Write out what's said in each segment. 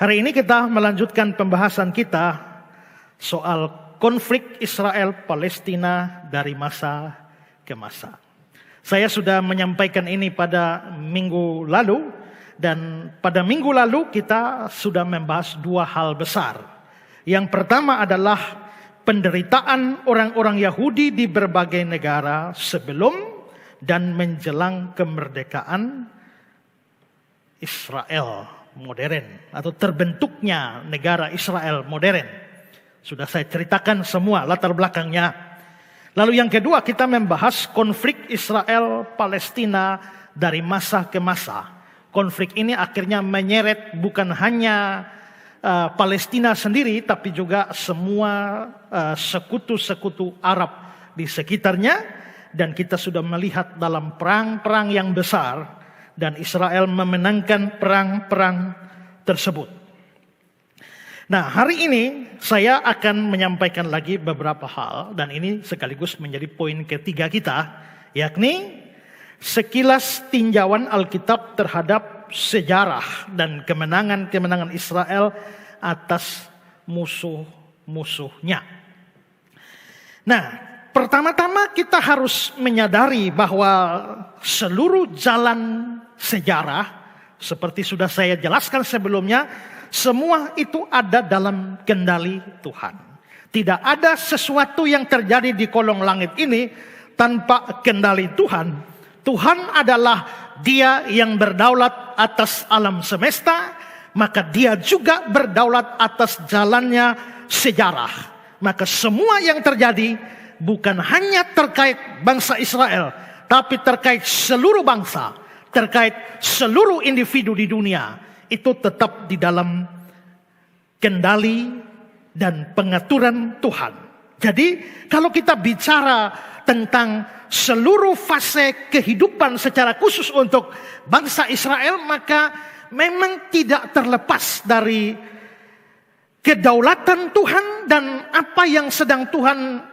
Hari ini kita melanjutkan pembahasan kita soal konflik Israel-Palestina dari masa ke masa. Saya sudah menyampaikan ini pada minggu lalu, dan pada minggu lalu kita sudah membahas dua hal besar. Yang pertama adalah penderitaan orang-orang Yahudi di berbagai negara sebelum dan menjelang kemerdekaan Israel modern atau terbentuknya negara Israel modern. Sudah saya ceritakan semua latar belakangnya. Lalu yang kedua, kita membahas konflik Israel-Palestina dari masa ke masa. Konflik ini akhirnya menyeret bukan hanya Palestina sendiri, tapi juga semua sekutu-sekutu Arab di sekitarnya. Dan kita sudah melihat dalam perang-perang yang besar, dan Israel memenangkan perang-perang tersebut. Nah, hari ini saya akan menyampaikan lagi beberapa hal, dan ini sekaligus menjadi poin ketiga kita, yakni sekilas tinjauan Alkitab terhadap sejarah dan kemenangan-kemenangan Israel atas musuh-musuhnya. Nah, pertama-tama kita harus menyadari bahwa seluruh jalan sejarah, seperti sudah saya jelaskan sebelumnya, semua itu ada dalam kendali Tuhan. Tidak ada sesuatu yang terjadi di kolong langit ini tanpa kendali Tuhan. Tuhan adalah Dia yang berdaulat atas alam semesta, maka Dia juga berdaulat atas jalannya sejarah. Maka semua yang terjadi bukan hanya terkait bangsa Israel, tapi terkait seluruh bangsa, terkait seluruh individu di dunia. Itu tetap di dalam kendali dan pengaturan Tuhan. Jadi kalau kita bicara tentang seluruh fase kehidupan secara khusus untuk bangsa Israel, maka memang tidak terlepas dari kedaulatan Tuhan dan apa yang sedang Tuhan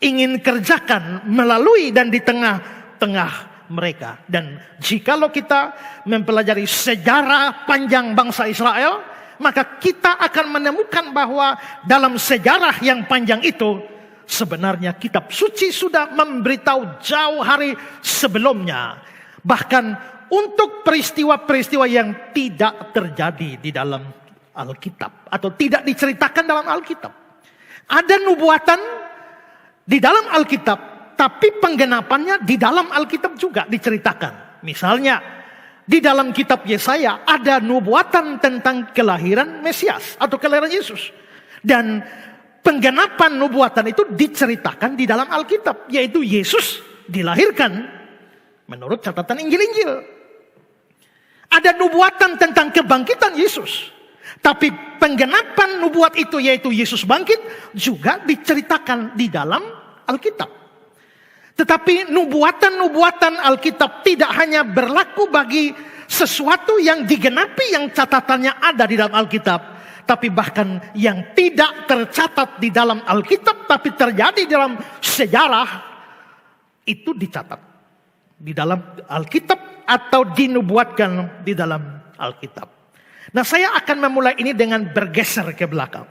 ingin kerjakan melalui dan di tengah-tengah mereka. Dan jikalau kita mempelajari sejarah panjang bangsa Israel, maka kita akan menemukan bahwa dalam sejarah yang panjang itu sebenarnya kitab suci sudah memberitahu jauh hari sebelumnya, bahkan untuk peristiwa-peristiwa yang tidak terjadi di dalam Alkitab atau tidak diceritakan dalam Alkitab. Ada nubuatan di dalam Alkitab, tapi penggenapannya di dalam Alkitab juga diceritakan. Misalnya, di dalam kitab Yesaya ada nubuatan tentang kelahiran Mesias atau kelahiran Yesus. Dan penggenapan nubuatan itu diceritakan di dalam Alkitab, yaitu Yesus dilahirkan menurut catatan Injil-Injil. Ada nubuatan tentang kebangkitan Yesus, tapi penggenapan nubuat itu, yaitu Yesus bangkit, juga diceritakan di dalam Alkitab. Tetapi nubuatan-nubuatan Alkitab tidak hanya berlaku bagi sesuatu yang digenapi yang catatannya ada di dalam Alkitab, tapi bahkan yang tidak tercatat di dalam Alkitab tapi terjadi dalam sejarah itu dicatat di dalam Alkitab atau dinubuatkan di dalam Alkitab. Nah, saya akan memulai ini dengan bergeser ke belakang.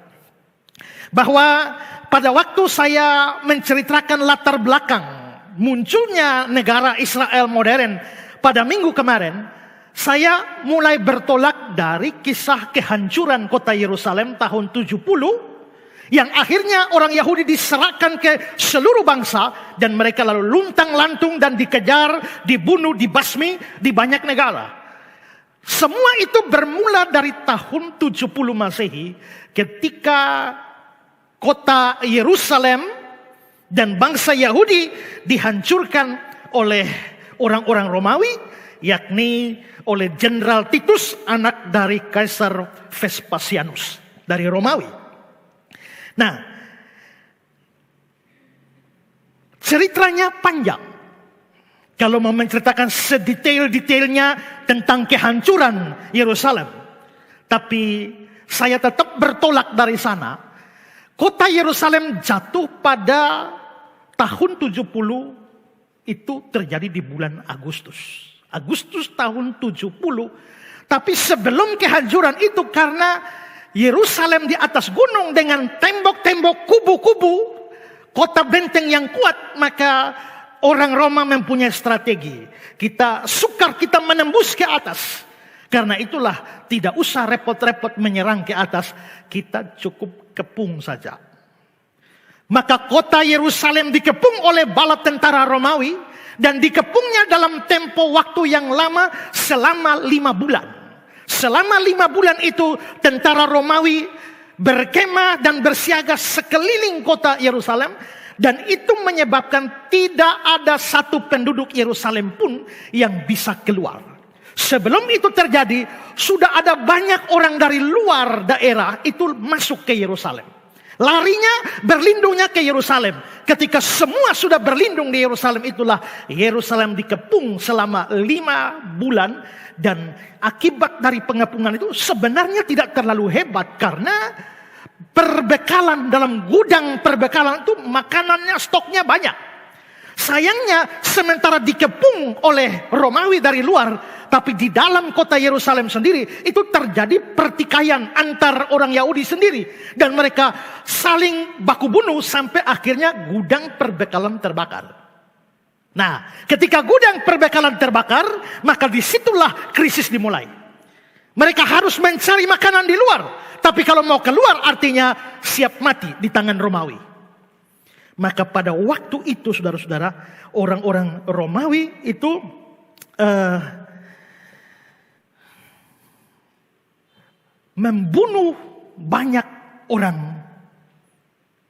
Bahwa pada waktu saya menceritakan latar belakang munculnya negara Israel modern pada minggu kemarin, saya mulai bertolak dari kisah kehancuran kota Yerusalem tahun 70, yang akhirnya orang Yahudi diserahkan ke seluruh bangsa, dan mereka lalu luntang-lantung dan dikejar, dibunuh, dibasmi di banyak negara. Semua itu bermula dari tahun 70 Masehi, ketika kota Yerusalem dan bangsa Yahudi dihancurkan oleh orang-orang Romawi, yakni oleh Jenderal Titus, anak dari Kaisar Vespasianus dari Romawi. Nah, ceritanya panjang. Kalau mau menceritakan sedetail-detailnya tentang kehancuran Yerusalem, tapi saya tetap bertolak dari sana. Kota Yerusalem jatuh pada tahun 70 itu terjadi di bulan Agustus. Agustus tahun 70 Tapi sebelum kehancuran itu, karena Yerusalem di atas gunung dengan tembok-tembok kubu-kubu, kota benteng yang kuat, maka orang Roma mempunyai strategi. Kita sukar kita menembus ke atas. Karena itulah tidak usah repot-repot menyerang ke atas, kita cukup kepung saja. Maka kota Yerusalem dikepung oleh bala tentara Romawi, dan dikepungnya dalam tempo waktu yang lama selama 5 bulan. Selama 5 bulan itu tentara Romawi berkemah dan bersiaga sekeliling kota Yerusalem, dan itu menyebabkan tidak ada satu penduduk Yerusalem pun yang bisa keluar. Sebelum itu terjadi, sudah ada banyak orang dari luar daerah itu masuk ke Yerusalem. Larinya, berlindungnya ke Yerusalem. Ketika semua sudah berlindung di Yerusalem, itulah Yerusalem dikepung selama 5 bulan. Dan akibat dari pengepungan itu sebenarnya tidak terlalu hebat, karena perbekalan dalam gudang perbekalan itu makanannya, stoknya banyak. Sayangnya sementara dikepung oleh Romawi dari luar, tapi di dalam kota Yerusalem sendiri itu terjadi pertikaian antar orang Yahudi sendiri, dan mereka saling baku bunuh sampai akhirnya gudang perbekalan terbakar. Nah, ketika gudang perbekalan terbakar, maka disitulah krisis dimulai. Mereka harus mencari makanan di luar, tapi kalau mau keluar artinya siap mati di tangan Romawi. Maka pada waktu itu, saudara-saudara, orang-orang Romawi itu membunuh banyak orang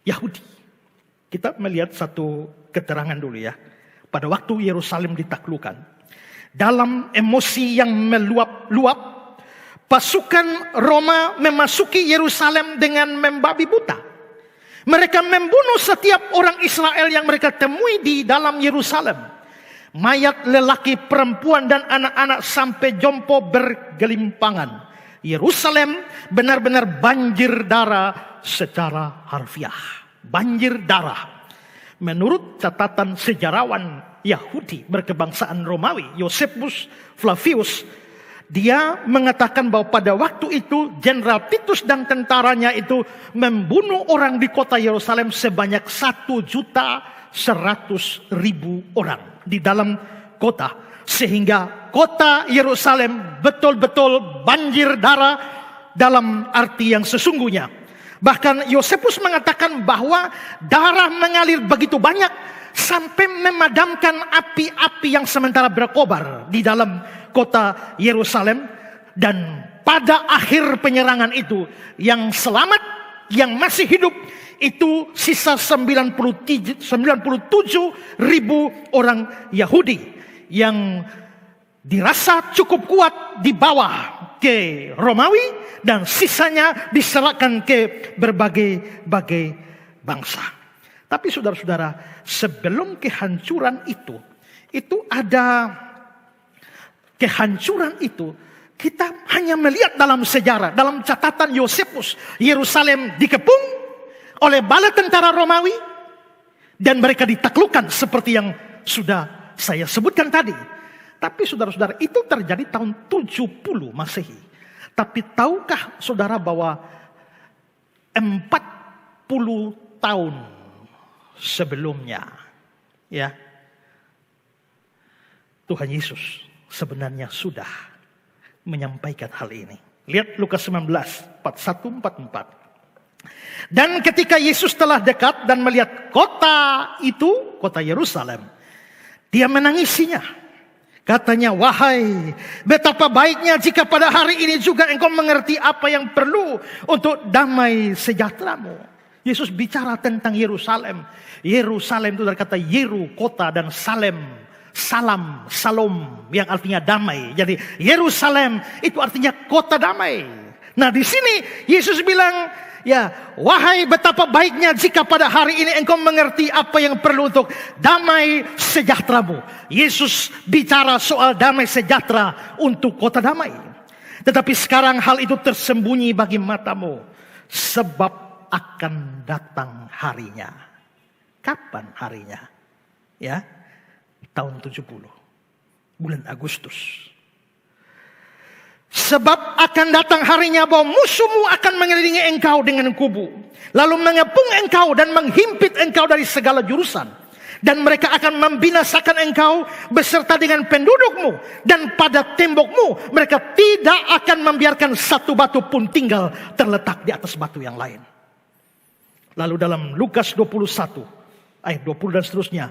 Yahudi. Kita melihat satu keterangan dulu ya. Pada waktu Yerusalem ditaklukkan, dalam emosi yang meluap-luap, pasukan Roma memasuki Yerusalem dengan membabi buta. Mereka membunuh setiap orang Israel yang mereka temui di dalam Yerusalem. Mayat lelaki, perempuan, dan anak-anak sampai jompo bergelimpangan. Yerusalem benar-benar banjir darah secara harfiah. Banjir darah. Menurut catatan sejarawan Yahudi berkebangsaan Romawi, Josephus Flavius, dia mengatakan bahwa pada waktu itu Jenderal Titus dan tentaranya itu membunuh orang di kota Yerusalem sebanyak 1.100.000 orang di dalam kota. Sehingga kota Yerusalem betul-betul banjir darah dalam arti yang sesungguhnya. Bahkan Josephus mengatakan bahwa darah mengalir begitu banyak sampai memadamkan api-api yang sementara berkobar di dalam kota Yerusalem. Dan pada akhir penyerangan itu, yang selamat, yang masih hidup, itu sisa 97.000 orang Yahudi yang dirasa cukup kuat dibawa ke Romawi, dan sisanya diserahkan ke berbagai bangsa. Tapi saudara-saudara, sebelum kehancuran itu ada kehancuran itu, kita hanya melihat dalam sejarah, dalam catatan Josephus, Yerusalem dikepung oleh bala tentara Romawi, dan mereka ditaklukkan seperti yang sudah saya sebutkan tadi. Tapi saudara-saudara, itu terjadi tahun 70 Masehi. Tapi tahukah saudara bahwa 40 tahun sebelumnya, ya, Tuhan Yesus sebenarnya sudah menyampaikan hal ini. Lihat Lukas 19, 41-44. Dan ketika Yesus telah dekat dan melihat kota itu, kota Yerusalem, dia menangisinya. Katanya, wahai, betapa baiknya jika pada hari ini juga engkau mengerti apa yang perlu untuk damai sejahteramu. Yesus bicara tentang Yerusalem. Yerusalem itu dari kata Yeru, kota, dan Salem, salam, salom, yang artinya damai. Jadi Yerusalem itu artinya kota damai. Nah, di sini Yesus bilang, ya, wahai, betapa baiknya jika pada hari ini engkau mengerti apa yang perlu untuk damai sejahteramu. Yesus bicara soal damai sejahtera untuk kota damai. Tetapi sekarang hal itu tersembunyi bagi matamu, sebab akan datang harinya. Kapan harinya? Ya, tahun 70, bulan Agustus. Sebab akan datang harinya bahwa musuhmu akan mengelilingi engkau dengan kubu, lalu mengepung engkau dan menghimpit engkau dari segala jurusan. Dan mereka akan membinasakan engkau beserta dengan pendudukmu. Dan pada tembokmu mereka tidak akan membiarkan satu batu pun tinggal terletak di atas batu yang lain. Lalu dalam Lukas 21 ayat 20 dan seterusnya.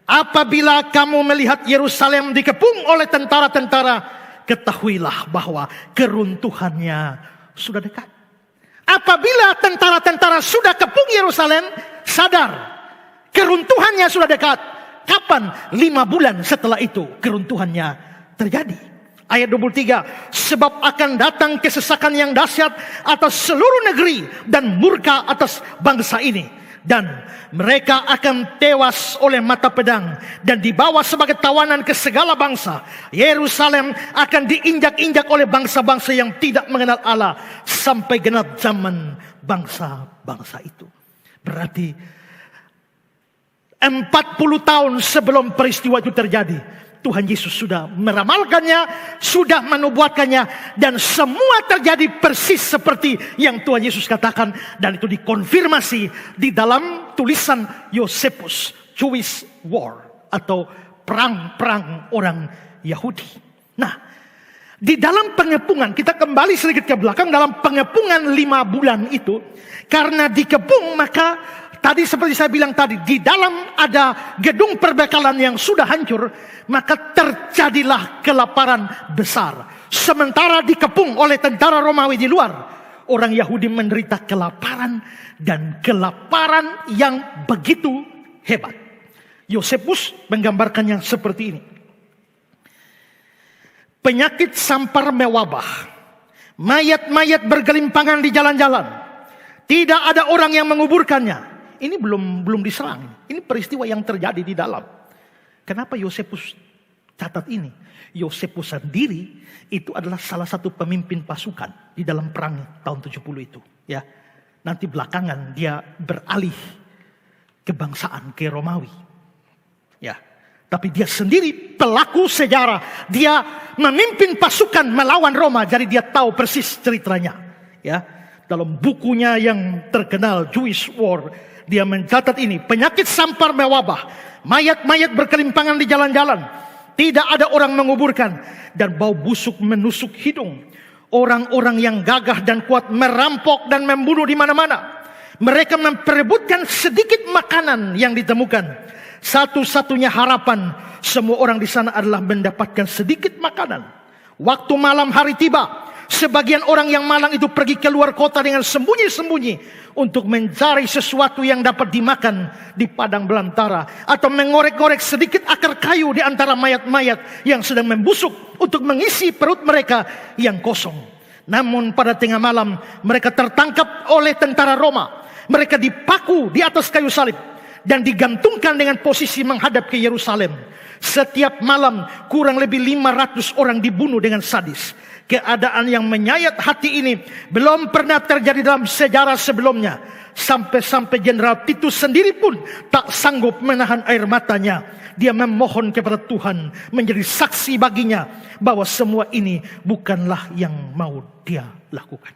Apabila kamu melihat Yerusalem dikepung oleh tentara-tentara, ketahuilah bahwa keruntuhannya sudah dekat. Apabila tentara-tentara sudah kepung Yerusalem, sadar keruntuhannya sudah dekat. Kapan? 5 bulan setelah itu keruntuhannya terjadi. Ayat 23, sebab akan datang kesesakan yang dahsyat atas seluruh negeri dan murka atas bangsa ini. Dan mereka akan tewas oleh mata pedang dan dibawa sebagai tawanan ke segala bangsa. Yerusalem akan diinjak-injak oleh bangsa-bangsa yang tidak mengenal Allah sampai genap zaman bangsa-bangsa itu. Berarti 40 tahun sebelum peristiwa itu terjadi, Tuhan Yesus sudah meramalkannya, sudah menubuatkannya, dan semua terjadi persis seperti yang Tuhan Yesus katakan, dan itu dikonfirmasi di dalam tulisan Yosefus, Jewish War atau perang orang Yahudi. Nah, di dalam pengepungan, kita kembali sedikit ke belakang, dalam pengepungan 5 bulan itu, karena dikepung maka tadi seperti saya bilang tadi, di dalam ada gedung perbekalan yang sudah hancur, maka terjadilah kelaparan besar. Sementara dikepung oleh tentara Romawi di luar, orang Yahudi menderita kelaparan, dan kelaparan yang begitu hebat. Yosefus menggambarkannya seperti ini. Penyakit sampar mewabah, mayat-mayat bergelimpangan di jalan-jalan, tidak ada orang yang menguburkannya. Ini belum diserang. Ini peristiwa yang terjadi di dalam. Kenapa Yosefus catat ini? Yosefus sendiri itu adalah salah satu pemimpin pasukan di dalam perang tahun 70 itu. Ya, nanti belakangan dia beralih kebangsaan ke Romawi. Ya, tapi dia sendiri pelaku sejarah. Dia memimpin pasukan melawan Roma. Jadi dia tahu persis ceritanya. Ya, dalam bukunya yang terkenal Jewish War, dia mencatat ini, penyakit sampar mewabah, mayat-mayat berkelimpangan di jalan-jalan, tidak ada orang menguburkan, dan bau busuk menusuk hidung. Orang-orang yang gagah dan kuat merampok dan membunuh di mana-mana. Mereka memperebutkan sedikit makanan yang ditemukan. Satu-satunya harapan semua orang di sana adalah mendapatkan sedikit makanan. Waktu malam hari tiba, sebagian orang yang malang itu pergi keluar kota dengan sembunyi-sembunyi untuk mencari sesuatu yang dapat dimakan di padang belantara, atau mengorek-ngorek sedikit akar kayu di antara mayat-mayat yang sedang membusuk untuk mengisi perut mereka yang kosong. Namun pada tengah malam mereka tertangkap oleh tentara Roma. Mereka dipaku di atas kayu salib dan digantungkan dengan posisi menghadap ke Yerusalem. Setiap malam kurang lebih 500 orang dibunuh dengan sadis. Keadaan yang menyayat hati ini belum pernah terjadi dalam sejarah sebelumnya. Sampai-sampai Jenderal Titus sendiri pun tak sanggup menahan air matanya. Dia memohon kepada Tuhan menjadi saksi baginya bahwa semua ini bukanlah yang mau dia lakukan.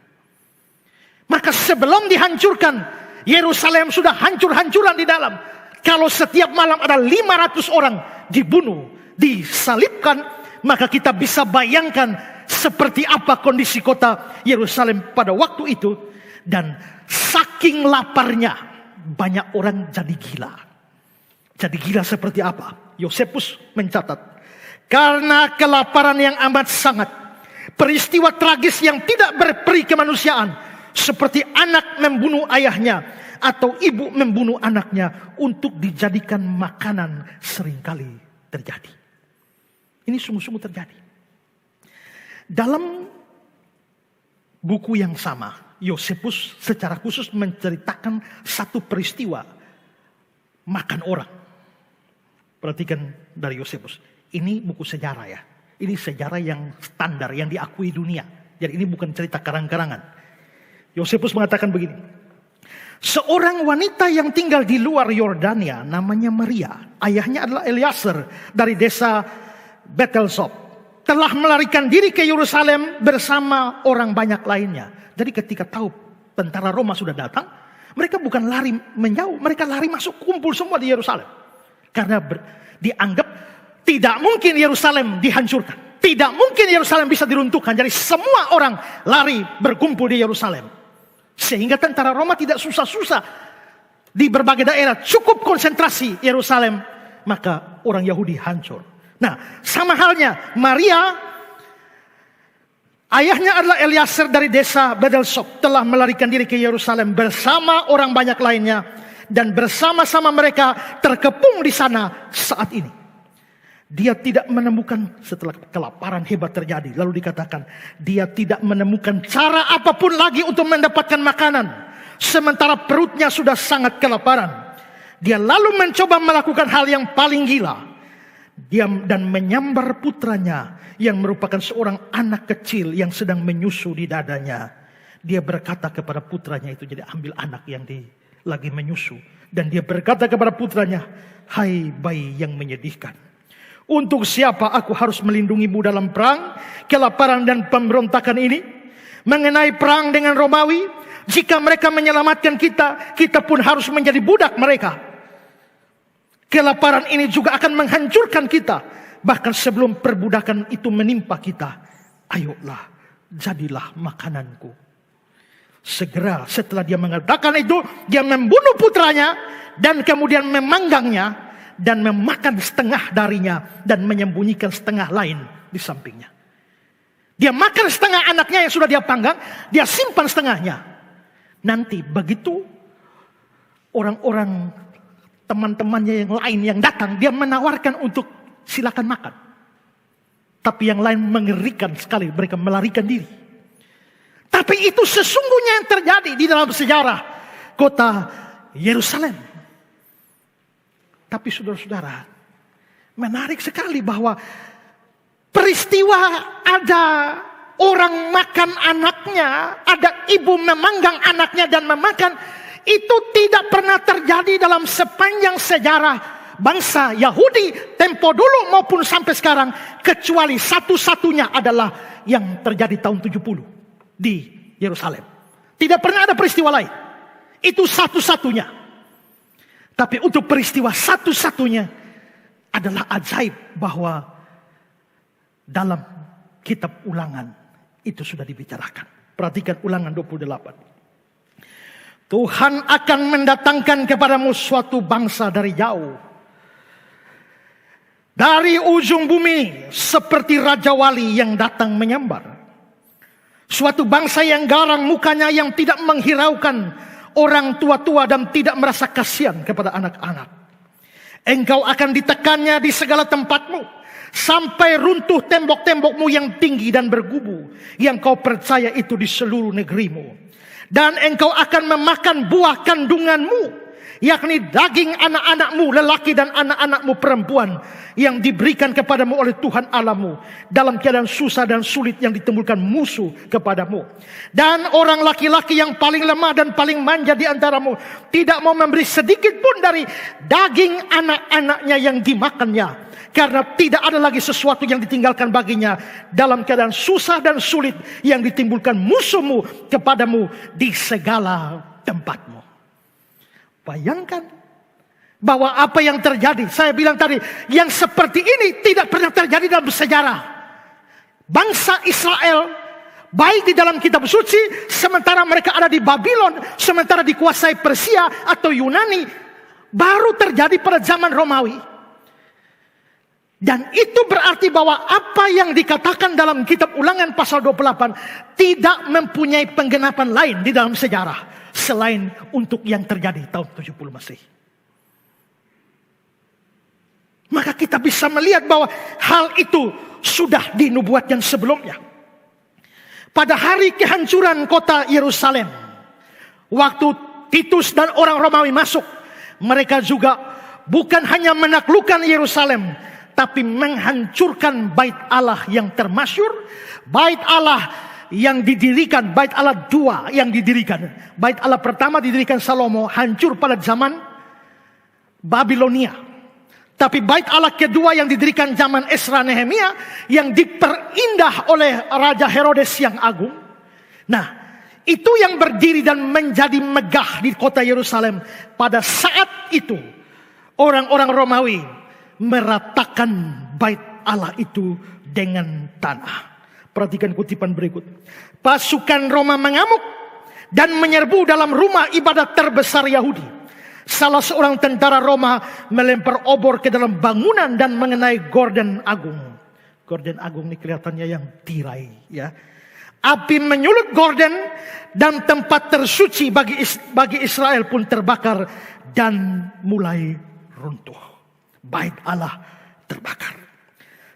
Maka sebelum dihancurkan, Yerusalem sudah hancur-hancuran di dalam. Kalau setiap malam ada 500 orang dibunuh, disalibkan, maka kita bisa bayangkan seperti apa kondisi kota Yerusalem pada waktu itu. Dan saking laparnya, banyak orang jadi gila. Jadi gila seperti apa? Yosefus mencatat, karena kelaparan yang amat sangat, peristiwa tragis yang tidak berperi kemanusiaan, seperti anak membunuh ayahnya atau ibu membunuh anaknya untuk dijadikan makanan, seringkali terjadi. Ini sungguh-sungguh terjadi. Dalam buku yang sama, Yosefus secara khusus menceritakan satu peristiwa makan orang. Perhatikan dari Yosefus. Ini buku sejarah ya. Ini sejarah yang standar, yang diakui dunia. Jadi ini bukan cerita karang-karangan. Yosefus mengatakan begini. Seorang wanita yang tinggal di luar Yordania namanya Maria. Ayahnya adalah Eliezer dari desa Betelsop. telah melarikan diri ke Yerusalem bersama orang banyak lainnya. Jadi ketika tahu tentara Roma sudah datang, mereka bukan lari menjauh, mereka lari masuk, kumpul semua di Yerusalem. Karena dianggap tidak mungkin Yerusalem dihancurkan. Tidak mungkin Yerusalem bisa diruntuhkan. Jadi semua orang lari berkumpul di Yerusalem. Sehingga tentara Roma tidak susah-susah di berbagai daerah. Cukup konsentrasi Yerusalem, maka orang Yahudi hancur. Nah, sama halnya Maria, ayahnya adalah Eliezer dari desa Bedelsop, telah melarikan diri ke Yerusalem bersama orang banyak lainnya, dan bersama-sama mereka terkepung di sana saat ini. Dia tidak menemukan, setelah kelaparan hebat terjadi, lalu dikatakan dia tidak menemukan cara apapun lagi untuk mendapatkan makanan, sementara perutnya sudah sangat kelaparan. Dia lalu mencoba melakukan hal yang paling gila. Dia dan menyambar putranya yang merupakan seorang anak kecil yang sedang menyusu di dadanya. Dia berkata kepada putranya itu, jadi ambil anak yang lagi menyusu, dan dia berkata kepada putranya, "Hai bayi yang menyedihkan, untuk siapa aku harus melindungimu dalam perang, kelaparan dan pemberontakan ini? Mengenai perang dengan Romawi, jika mereka menyelamatkan kita, kita pun harus menjadi budak mereka. Kelaparan ini juga akan menghancurkan kita. Bahkan sebelum perbudakan itu menimpa kita, ayolah, jadilah makananku." Segera setelah dia mengatakan itu, dia membunuh putranya dan kemudian memanggangnya dan memakan setengah darinya dan menyembunyikan setengah lain di sampingnya. Dia makan setengah anaknya yang sudah dia panggang, dia simpan setengahnya. Nanti begitu orang-orang teman-temannya yang lain yang datang, dia menawarkan untuk silakan makan. Tapi yang lain mengerikan sekali, mereka melarikan diri. Tapi itu sesungguhnya yang terjadi di dalam sejarah kota Yerusalem. Tapi saudara-saudara, menarik sekali bahwa peristiwa ada orang makan anaknya, ada ibu memanggang anaknya dan memakan, itu tidak pernah terjadi dalam sepanjang sejarah bangsa Yahudi tempo dulu maupun sampai sekarang, kecuali satu-satunya adalah yang terjadi tahun 70 di Yerusalem. Tidak pernah ada peristiwa lain. Itu satu-satunya. Tapi untuk peristiwa satu-satunya adalah ajaib bahwa dalam kitab Ulangan itu sudah dibicarakan. Perhatikan Ulangan 28. Tuhan akan mendatangkan kepadamu suatu bangsa dari jauh, dari ujung bumi, seperti Raja Wali yang datang menyambar. Suatu bangsa yang garang mukanya, yang tidak menghiraukan orang tua-tua dan tidak merasa kasihan kepada anak-anak. Engkau akan ditekannya di segala tempatmu, sampai runtuh tembok-tembokmu yang tinggi dan bergubu, yang kau percaya itu di seluruh negerimu. Dan engkau akan memakan buah kandunganmu, yakni daging anak-anakmu lelaki dan anak-anakmu perempuan, yang diberikan kepadamu oleh Tuhan Allahmu dalam keadaan susah dan sulit yang ditimbulkan musuh kepadamu. Dan orang laki-laki yang paling lemah dan paling manja di antaramu tidak mau memberi sedikit pun dari daging anak-anaknya yang dimakannya, karena tidak ada lagi sesuatu yang ditinggalkan baginya dalam keadaan susah dan sulit yang ditimbulkan musuhmu kepadamu di segala tempatmu. Bayangkan bahwa apa yang terjadi, saya bilang tadi, yang seperti ini tidak pernah terjadi dalam sejarah. Bangsa Israel baik di dalam kitab suci, sementara mereka ada di Babylon, sementara dikuasai Persia atau Yunani, baru terjadi pada zaman Romawi. Dan itu berarti bahwa apa yang dikatakan dalam kitab Ulangan pasal 28 tidak mempunyai penggenapan lain di dalam sejarah selain untuk yang terjadi tahun 70 Masehi. Maka kita bisa melihat bahwa hal itu sudah dinubuatkan sebelumnya. Pada hari kehancuran kota Yerusalem, waktu Titus dan orang Romawi masuk, mereka juga bukan hanya menaklukkan Yerusalem, tapi menghancurkan bait Allah yang termasyhur, bait Allah yang didirikan, bait Allah dua yang didirikan. Bait Allah pertama didirikan Salomo, hancur pada zaman Babilonia. Tapi bait Allah kedua yang didirikan zaman Esra Nehemia, yang diperindah oleh Raja Herodes yang agung. Nah, itu yang berdiri dan menjadi megah di kota Yerusalem. Pada saat itu, orang-orang Romawi meratakan bait Allah itu dengan tanah. Perhatikan kutipan berikut. Pasukan Roma mengamuk dan menyerbu dalam rumah ibadat terbesar Yahudi. Salah seorang tentara Roma melempar obor ke dalam bangunan dan mengenai gorden agung. Gorden agung ini kelihatannya yang tirai, ya. Api menyulut gorden dan tempat tersuci bagi Israel pun terbakar dan mulai runtuh. Bait Allah terbakar.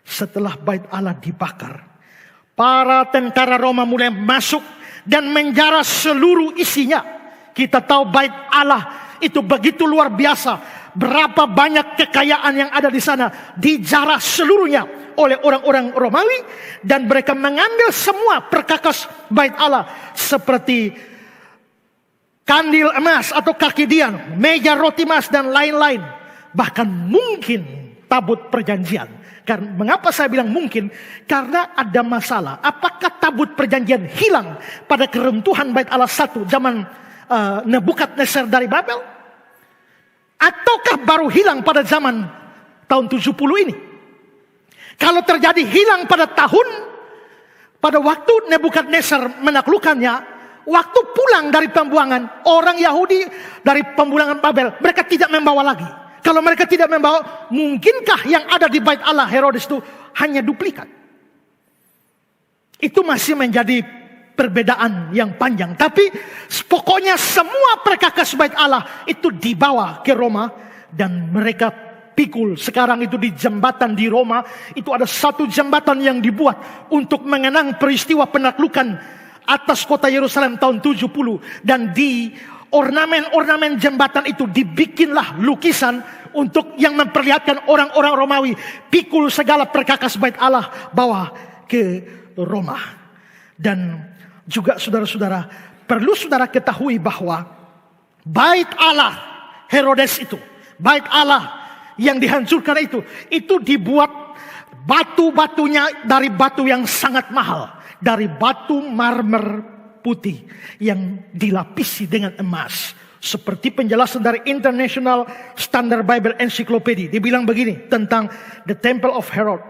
Setelah bait Allah dibakar, para tentara Roma mulai masuk dan menjara seluruh isinya. Kita tahu bait Allah itu begitu luar biasa. Berapa banyak kekayaan yang ada di sana dijarah seluruhnya oleh orang-orang Romawi. Dan mereka mengambil semua perkakas bait Allah. Seperti kandil emas atau kaki dian, meja roti emas dan lain-lain. Bahkan mungkin tabut perjanjian. Karena mengapa saya bilang mungkin? Karena ada masalah. Apakah tabut perjanjian hilang pada keruntuhan bait Allah satu zaman Nebukadnezar dari Babel? Ataukah baru hilang pada zaman tahun 70 ini? Kalau terjadi hilang pada waktu Nebukadnezar menaklukkannya, waktu pulang dari pembuangan, orang Yahudi dari pembuangan Babel, mereka tidak membawa lagi. Kalau mereka tidak membawa, mungkinkah yang ada di bait Allah Herodes itu hanya duplikat? Itu masih menjadi perbedaan yang panjang. Tapi pokoknya semua perkakas bait Allah itu dibawa ke Roma dan mereka pikul. Sekarang itu di jembatan di Roma itu ada satu jembatan yang dibuat untuk mengenang peristiwa penaklukan atas kota Yerusalem tahun 70. Dan di ornamen-ornamen jembatan itu dibikinlah lukisan untuk yang memperlihatkan orang-orang Romawi pikul segala perkakas bait Allah bawa ke Roma. Dan juga saudara-saudara, perlu saudara ketahui bahwa bait Allah Herodes itu, bait Allah yang dihancurkan itu dibuat batu-batunya dari batu yang sangat mahal, dari batu marmer putih yang dilapisi dengan emas. Seperti penjelasan dari International Standard Bible Encyclopedia, dibilang begini tentang the Temple of Herod.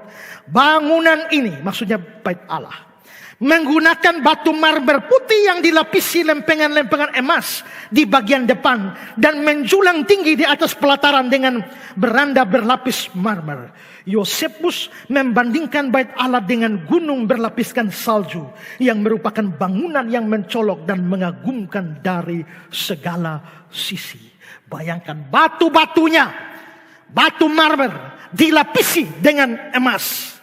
Bangunan ini, maksudnya bait Allah, menggunakan batu marmer putih yang dilapisi lempengan-lempengan emas di bagian depan dan menjulang tinggi di atas pelataran dengan beranda berlapis marmer. Yosefus membandingkan bait Allah dengan gunung berlapiskan salju yang merupakan bangunan yang mencolok dan mengagumkan dari segala sisi. Bayangkan batu-batunya, batu marmer dilapisi dengan emas.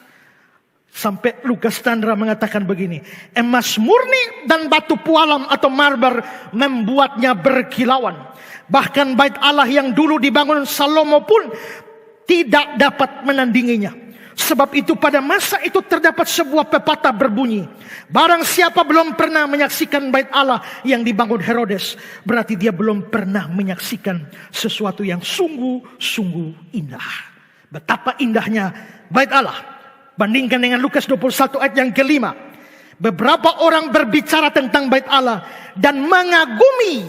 Sampai Lukas Chandra mengatakan begini, emas murni dan batu pualam atau marmer membuatnya berkilauan. Bahkan bait Allah yang dulu dibangun Salomo pun tidak dapat menandinginya. Sebab itu pada masa itu terdapat sebuah pepatah berbunyi, barang siapa belum pernah menyaksikan bait Allah yang dibangun Herodes, berarti dia belum pernah menyaksikan sesuatu yang sungguh-sungguh indah. Betapa indahnya bait Allah. Bandingkan dengan Lukas 21 ayat yang kelima. Beberapa orang berbicara tentang bait Allah dan mengagumi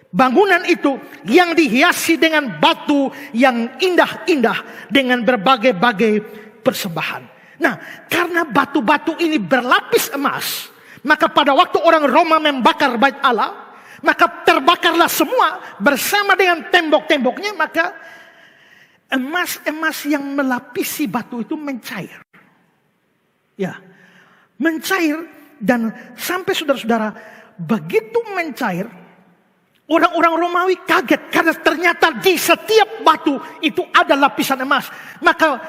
bangunan itu yang dihiasi dengan batu yang indah-indah dengan berbagai-bagai persembahan. Nah, karena batu-batu ini berlapis emas, maka pada waktu orang Roma membakar bait Allah, maka terbakarlah semua bersama dengan tembok-temboknya, maka emas-emas yang melapisi batu itu mencair. Ya, mencair dan sampai saudara-saudara begitu mencair, orang-orang Romawi kaget karena ternyata di setiap batu itu ada lapisan emas. Maka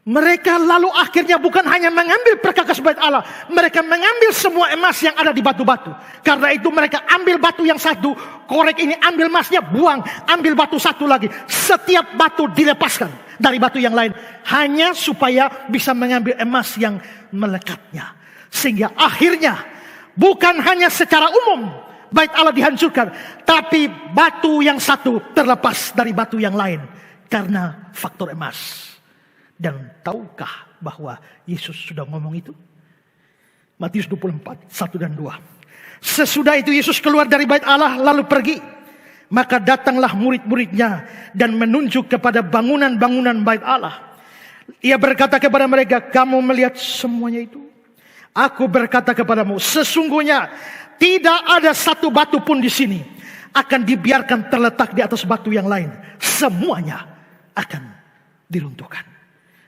mereka lalu akhirnya bukan hanya mengambil perkakas bait Allah, mereka mengambil semua emas yang ada di batu-batu. Karena itu mereka ambil batu yang satu, korek ini ambil emasnya, buang, ambil batu satu lagi. Setiap batu dilepaskan dari batu yang lain, hanya supaya bisa mengambil emas yang melekatnya. Sehingga akhirnya bukan hanya secara umum bait Allah dihancurkan, tapi batu yang satu terlepas dari batu yang lain. karena faktor emas. Dan tahukah bahwa Yesus sudah ngomong itu? Matius 24, 1 dan 2. Sesudah itu Yesus keluar dari bait Allah lalu pergi. Maka datanglah murid-muridnya dan menunjuk kepada bangunan-bangunan bait Allah. Ia berkata kepada mereka, kamu melihat semuanya itu? Aku berkata kepadamu, sesungguhnya tidak ada satu batu pun di sini akan dibiarkan terletak di atas batu yang lain. Semuanya akan diruntuhkan.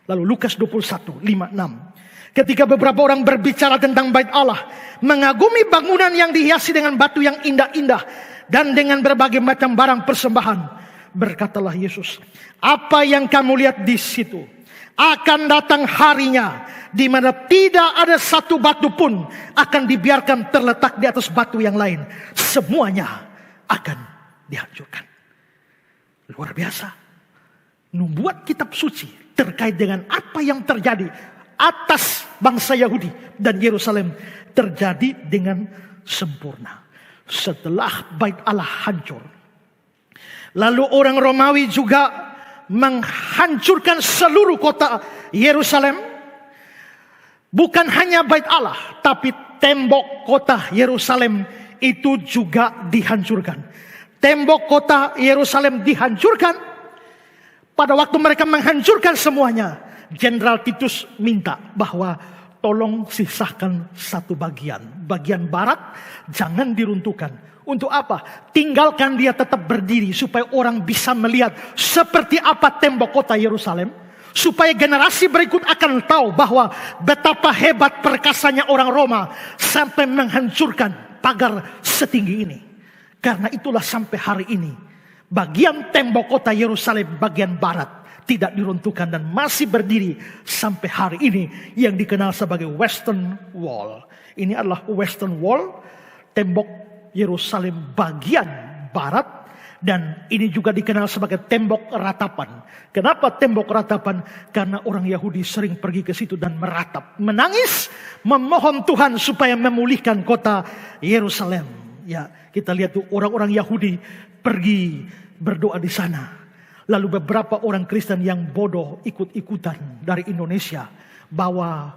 Lalu Lukas 21, 5, 6. Ketika beberapa orang berbicara tentang bait Allah, mengagumi bangunan yang dihiasi dengan batu yang indah-indah dan dengan berbagai macam barang persembahan, berkatalah Yesus, apa yang kamu lihat di situ? Akan datang harinya di mana tidak ada satu batu pun akan dibiarkan terletak di atas batu yang lain. Semuanya akan dihancurkan. Luar biasa. Membuat kitab suci terkait dengan apa yang terjadi atas bangsa Yahudi dan Yerusalem terjadi dengan sempurna. Setelah bait Allah hancur, lalu orang Romawi juga menghancurkan seluruh kota Yerusalem. Bukan hanya bait Allah, tapi tembok kota Yerusalem itu juga dihancurkan. Tembok kota Yerusalem dihancurkan. Pada waktu mereka menghancurkan semuanya, Jenderal Titus minta bahwa tolong sisakan satu bagian. Bagian barat jangan diruntuhkan. Untuk apa? Tinggalkan dia tetap berdiri supaya orang bisa melihat seperti apa tembok kota Yerusalem. Supaya generasi berikut akan tahu bahwa betapa hebat perkasanya orang Roma sampai menghancurkan pagar setinggi ini. Karena itulah sampai hari ini bagian tembok kota Yerusalem bagian barat tidak diruntuhkan dan masih berdiri sampai hari ini yang dikenal sebagai Western Wall. Ini adalah Western Wall, tembok Yerusalem bagian barat, dan ini juga dikenal sebagai tembok ratapan. Kenapa tembok ratapan? Karena orang Yahudi sering pergi ke situ dan meratap, menangis, memohon Tuhan supaya memulihkan kota Yerusalem. Ya, kita lihat tuh orang-orang Yahudi pergi berdoa di sana. Lalu beberapa orang Kristen yang bodoh ikut-ikutan dari Indonesia bawa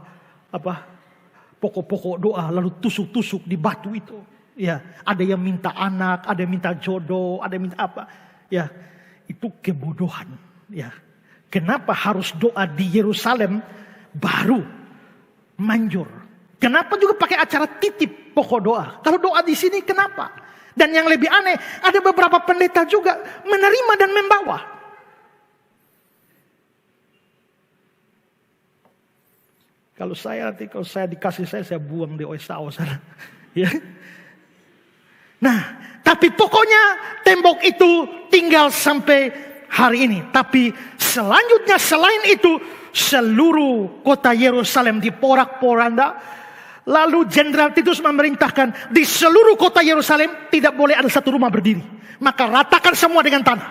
pokok-pokok doa lalu tusuk-tusuk di batu itu. Ya, ada yang minta anak, ada yang minta jodoh, ada yang minta apa. Ya, itu kebodohan. Ya, kenapa harus doa di Yerusalem baru manjur? Kenapa juga pakai acara titip pokok doa? Kalau doa di sini kenapa? Dan yang lebih aneh, ada beberapa pendeta juga menerima dan membawa. Kalau saya dikasih saya buang di OSAO sana. Ya. Nah, tapi pokoknya tembok itu tinggal sampai hari ini. Tapi selanjutnya selain itu, seluruh kota Yerusalem diporak-poranda. Lalu Jenderal Titus memerintahkan di seluruh kota Yerusalem tidak boleh ada satu rumah berdiri. Maka ratakan semua dengan tanah.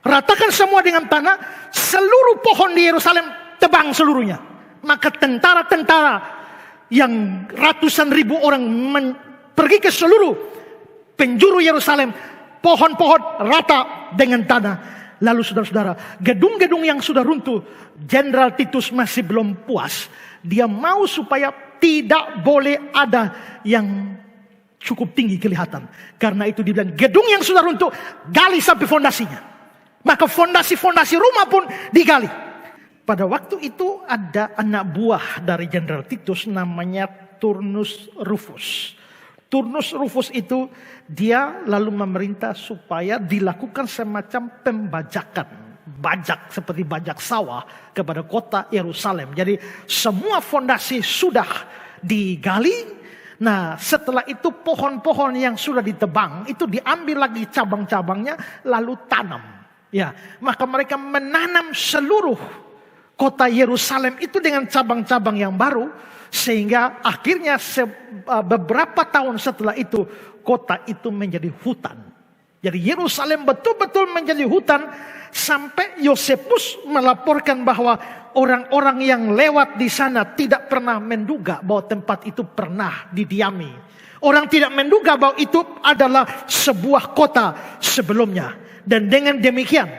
Ratakan semua dengan tanah. Seluruh pohon di Yerusalem tebang seluruhnya. Maka tentara-tentara yang ratusan ribu orang pergi ke seluruh penjuru Yerusalem, pohon-pohon rata dengan tanah. Lalu saudara-saudara, gedung-gedung yang sudah runtuh, Jenderal Titus masih belum puas. Dia mau supaya tidak boleh ada yang cukup tinggi kelihatan. Karena itu dia bilang, gedung yang sudah runtuh, gali sampai fondasinya. Maka fondasi-fondasi rumah pun digali. Pada waktu itu ada anak buah dari Jenderal Titus namanya Turnus Rufus. Turnus Rufus itu dia lalu memerintah supaya dilakukan semacam pembajakan. Bajak seperti bajak sawah kepada kota Yerusalem. Jadi semua fondasi sudah digali. Nah, setelah itu pohon-pohon yang sudah ditebang itu diambil lagi cabang-cabangnya lalu tanam. Ya, maka mereka menanam seluruh kota Yerusalem itu dengan cabang-cabang yang baru. Sehingga akhirnya beberapa tahun setelah itu kota itu menjadi hutan. Jadi Yerusalem betul-betul menjadi hutan. Sampai Yosefus melaporkan bahwa orang-orang yang lewat di sana tidak pernah menduga bahwa tempat itu pernah didiami. Orang tidak menduga bahwa itu adalah sebuah kota sebelumnya. Dan dengan demikian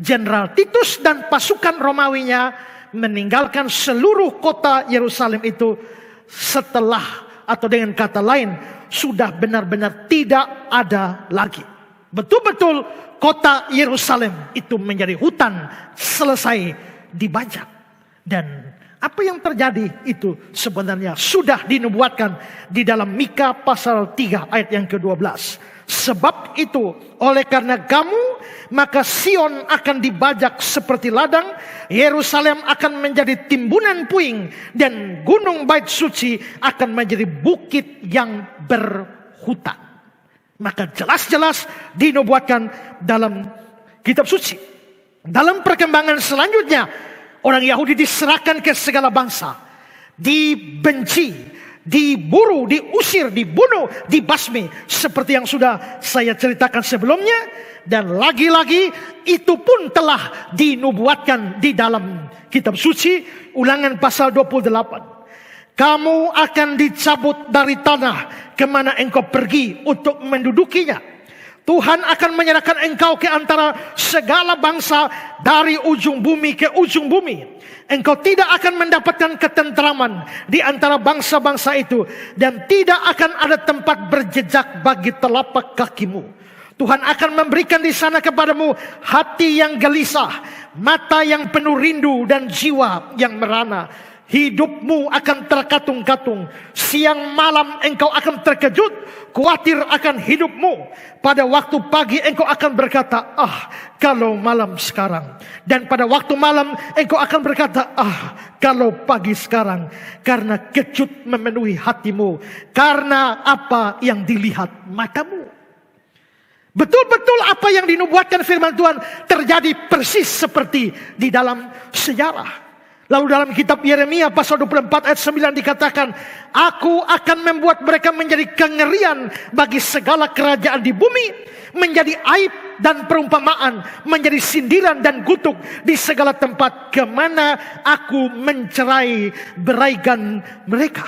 Jenderal Titus dan pasukan Romawinya meninggalkan seluruh kota Yerusalem itu setelah, atau dengan kata lain, sudah benar-benar tidak ada lagi. Betul-betul kota Yerusalem itu menjadi hutan, selesai dibajak. Dan apa yang terjadi itu sebenarnya sudah dinubuatkan di dalam Mika pasal 3 ayat yang ke-12. Sebab itu, oleh karena kamu, maka Sion akan dibajak seperti ladang, Yerusalem akan menjadi timbunan puing, dan gunung bait suci akan menjadi bukit yang berhutan. Maka jelas-jelas dinubuatkan dalam kitab suci. Dalam perkembangan selanjutnya, orang Yahudi diserahkan ke segala bangsa, dibenci, diburu, diusir, dibunuh, dibasmi, seperti yang sudah saya ceritakan sebelumnya. Dan lagi-lagi itu pun telah dinubuatkan di dalam kitab suci. Ulangan pasal 28. Kamu akan dicabut dari tanah kemana engkau pergi untuk mendudukinya. Tuhan akan menyerahkan engkau ke antara segala bangsa, dari ujung bumi ke ujung bumi. Engkau tidak akan mendapatkan ketentraman di antara bangsa-bangsa itu, dan tidak akan ada tempat berjejak bagi telapak kakimu. Tuhan akan memberikan di sana kepadamu hati yang gelisah, mata yang penuh rindu, dan jiwa yang merana. Hidupmu akan terkatung-katung. Siang malam engkau akan terkejut, khawatir akan hidupmu. Pada waktu pagi engkau akan berkata, ah, kalau malam sekarang. Dan pada waktu malam engkau akan berkata, ah, kalau pagi sekarang. Karena kecut memenuhi hatimu, karena apa yang dilihat matamu. Betul-betul apa yang dinubuatkan firman Tuhan terjadi persis seperti di dalam sejarah. Lalu dalam kitab Yeremia pasal 24 ayat 9 dikatakan, aku akan membuat mereka menjadi kengerian bagi segala kerajaan di bumi, menjadi aib dan perumpamaan, menjadi sindiran dan kutuk di segala tempat kemana aku mencerai beraikan mereka.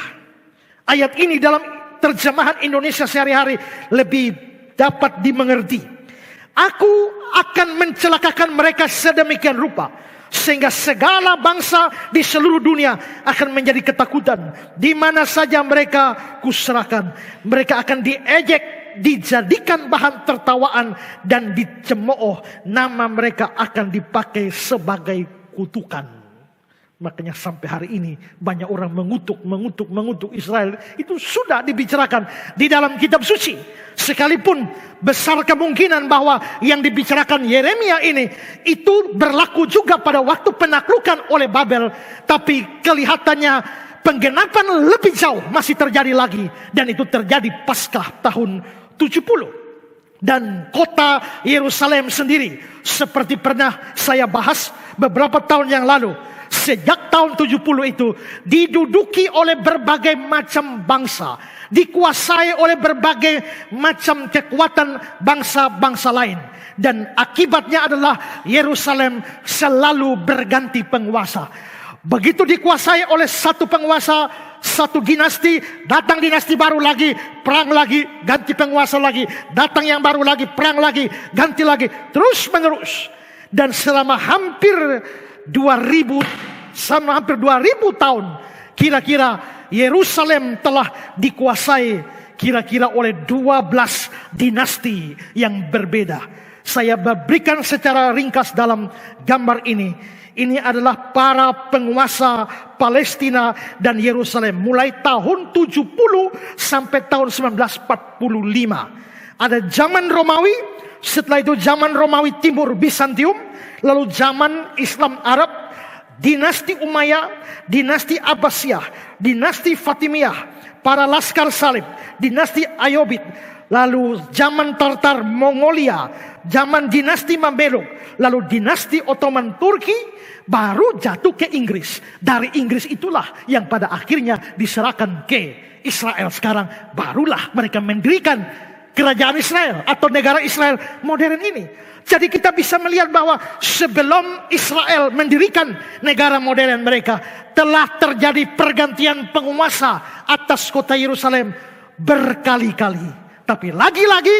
Ayat ini dalam terjemahan Indonesia sehari-hari lebih dapat dimengerti. Aku akan mencelakakan mereka sedemikian rupa, sehingga segala bangsa di seluruh dunia akan menjadi ketakutan. Di mana saja mereka kuserahkan, mereka akan diejek, dijadikan bahan tertawaan, dan dicemooh. Nama mereka akan dipakai sebagai kutukan. Makanya sampai hari ini banyak orang mengutuk Israel. Itu sudah dibicarakan di dalam kitab suci. Sekalipun besar kemungkinan bahwa yang dibicarakan Yeremia ini itu berlaku juga pada waktu penaklukan oleh Babel. Tapi kelihatannya penggenapan lebih jauh masih terjadi lagi. Dan itu terjadi pasca tahun 70. Dan kota Yerusalem sendiri, seperti pernah saya bahas beberapa tahun yang lalu, sejak tahun 70 itu diduduki oleh berbagai macam bangsa, dikuasai oleh berbagai macam kekuatan bangsa-bangsa lain. Dan akibatnya adalah Yerusalem selalu berganti penguasa. Begitu dikuasai oleh satu penguasa, satu dinasti, datang dinasti baru lagi, perang lagi, ganti penguasa lagi, datang yang baru lagi, perang lagi, ganti lagi, terus menerus. Dan selama hampir 2000 tahun kira-kira Yerusalem telah dikuasai kira-kira oleh 12 dinasti yang berbeda. Saya berikan secara ringkas dalam gambar ini. Ini adalah para penguasa Palestina dan Yerusalem mulai tahun 70 sampai tahun 1945. Ada zaman Romawi, setelah itu zaman Romawi Timur Bizantium, lalu zaman Islam Arab, dinasti Umayyah, dinasti Abbasiyah, dinasti Fatimiyah, para laskar salib, dinasti Ayubid, lalu zaman Tartar Mongolia, zaman dinasti Mamluk, lalu dinasti Ottoman Turki, baru jatuh ke Inggris. Dari Inggris itulah yang pada akhirnya diserahkan ke Israel. Sekarang barulah mereka mendirikan kerajaan Israel atau negara Israel modern ini. Jadi kita bisa melihat bahwa sebelum Israel mendirikan negara modern mereka, telah terjadi pergantian penguasa atas kota Yerusalem berkali-kali. Tapi lagi-lagi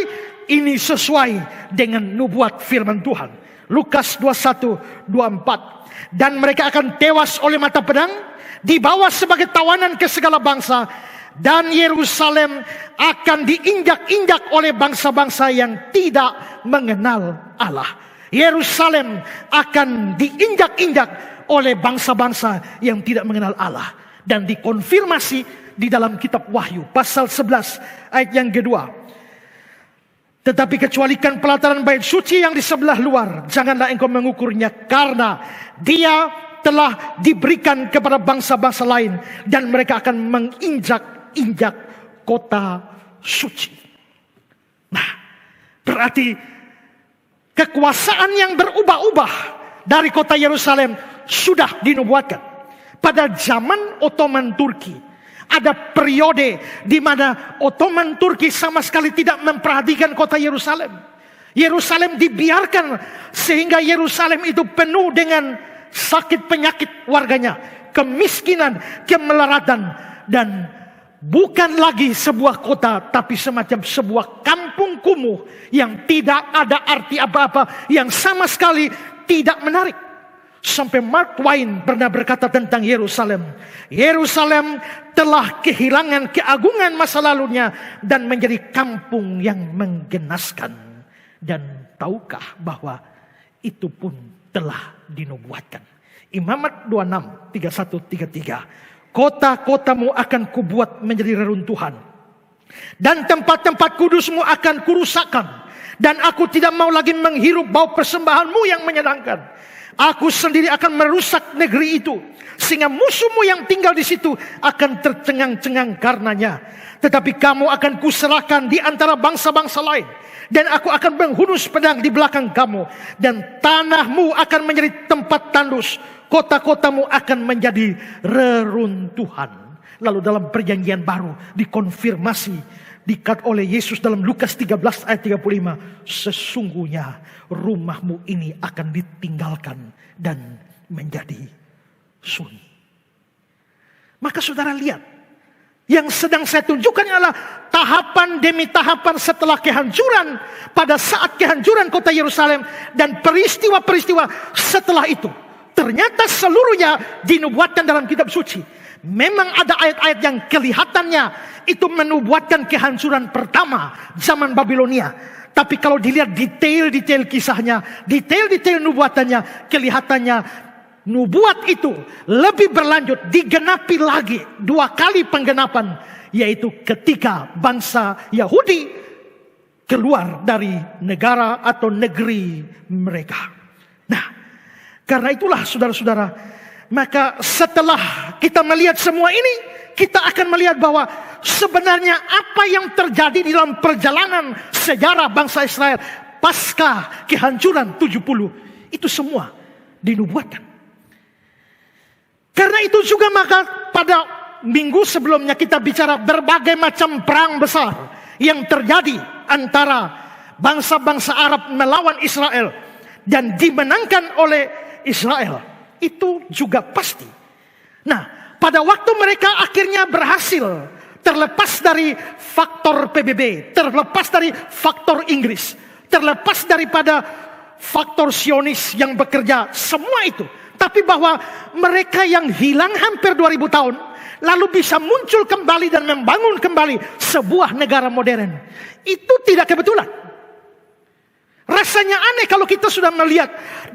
ini sesuai dengan nubuat firman Tuhan. Lukas 21:24. Dan mereka akan tewas oleh mata pedang, dibawa sebagai tawanan ke segala bangsa, dan Yerusalem akan diinjak-injak oleh bangsa-bangsa yang tidak mengenal Allah. Yerusalem akan diinjak-injak oleh bangsa-bangsa yang tidak mengenal Allah. Dan dikonfirmasi di dalam kitab Wahyu pasal 11 ayat yang kedua. Tetapi kecualikan pelataran bait suci yang di sebelah luar, janganlah engkau mengukurnya, karena dia telah diberikan kepada bangsa-bangsa lain, dan mereka akan menginjak-injak kota suci. Nah, berarti kekuasaan yang berubah-ubah dari kota Yerusalem sudah dinubuatkan. Pada zaman Ottoman Turki, ada periode di mana Ottoman Turki sama sekali tidak memperhatikan kota Yerusalem. Yerusalem dibiarkan sehingga Yerusalem itu penuh dengan sakit penyakit warganya, kemiskinan, kemelaratan, dan bukan lagi sebuah kota, tapi semacam sebuah kampung kumuh yang tidak ada arti apa-apa, yang sama sekali tidak menarik. Sampai Mark Twain pernah berkata tentang Yerusalem, Yerusalem telah kehilangan keagungan masa lalunya dan menjadi kampung yang menggenaskan. Dan tahukah bahwa itu pun telah dinubuatkan. Imamat 26:31-33. Kota-kotamu akan kubuat menjadi reruntuhan, dan tempat-tempat kudusmu akan kurusakkan, dan aku tidak mau lagi menghirup bau persembahanmu yang menyenangkan. Aku sendiri akan merusak negeri itu, sehingga musuhmu yang tinggal di situ akan tercengang-cengang karenanya. Tetapi kamu akan kuserahkan di antara bangsa-bangsa lain, dan aku akan menghunus pedang di belakang kamu, dan tanahmu akan menjadi tempat tandus, kota-kotamu akan menjadi reruntuhan. Lalu dalam perjanjian baru dikonfirmasi dikat oleh Yesus dalam Lukas 13 ayat 35. Sesungguhnya rumahmu ini akan ditinggalkan dan menjadi sunyi. Maka saudara lihat, yang sedang saya tunjukkan adalah tahapan demi tahapan setelah kehancuran, pada saat kehancuran kota Yerusalem, dan peristiwa-peristiwa setelah itu. Ternyata seluruhnya dinubuatkan dalam kitab suci. Memang ada ayat-ayat yang kelihatannya itu menubuatkan kehancuran pertama zaman Babilonia. Tapi kalau dilihat detail-detail kisahnya, detail-detail nubuatannya, kelihatannya nubuat itu lebih berlanjut, digenapi lagi 2 kali penggenapan, yaitu ketika bangsa Yahudi keluar dari negara atau negeri mereka. Nah, karena itulah saudara-saudara, maka setelah kita melihat semua ini, kita akan melihat bahwa sebenarnya apa yang terjadi di dalam perjalanan sejarah bangsa Israel pasca kehancuran 70, itu semua dinubuatkan. Karena itu juga maka pada minggu sebelumnya kita bicara berbagai macam perang besar yang terjadi antara bangsa-bangsa Arab melawan Israel dan dimenangkan oleh Israel. Itu juga pasti. Nah, pada waktu mereka akhirnya berhasil terlepas dari faktor PBB, terlepas dari faktor Inggris, terlepas daripada faktor Zionis yang bekerja, semua itu. Tapi bahwa mereka yang hilang hampir 2000 tahun, lalu bisa muncul kembali dan membangun kembali sebuah negara modern. Itu tidak kebetulan. Rasanya aneh kalau kita sudah melihat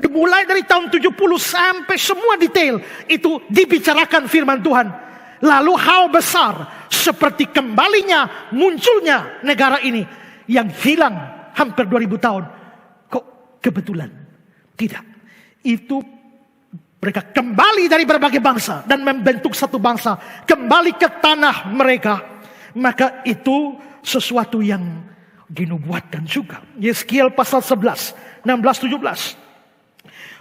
mulai dari tahun 70 sampai semua detail itu dibicarakan firman Tuhan. Lalu hal besar seperti kembalinya munculnya negara ini yang hilang hampir 2000 tahun. Kok kebetulan? Tidak. Itu mereka kembali dari berbagai bangsa dan membentuk satu bangsa, kembali ke tanah mereka. Maka itu sesuatu yang dinubuatkan juga. Yeskiel pasal 11, 16, 17.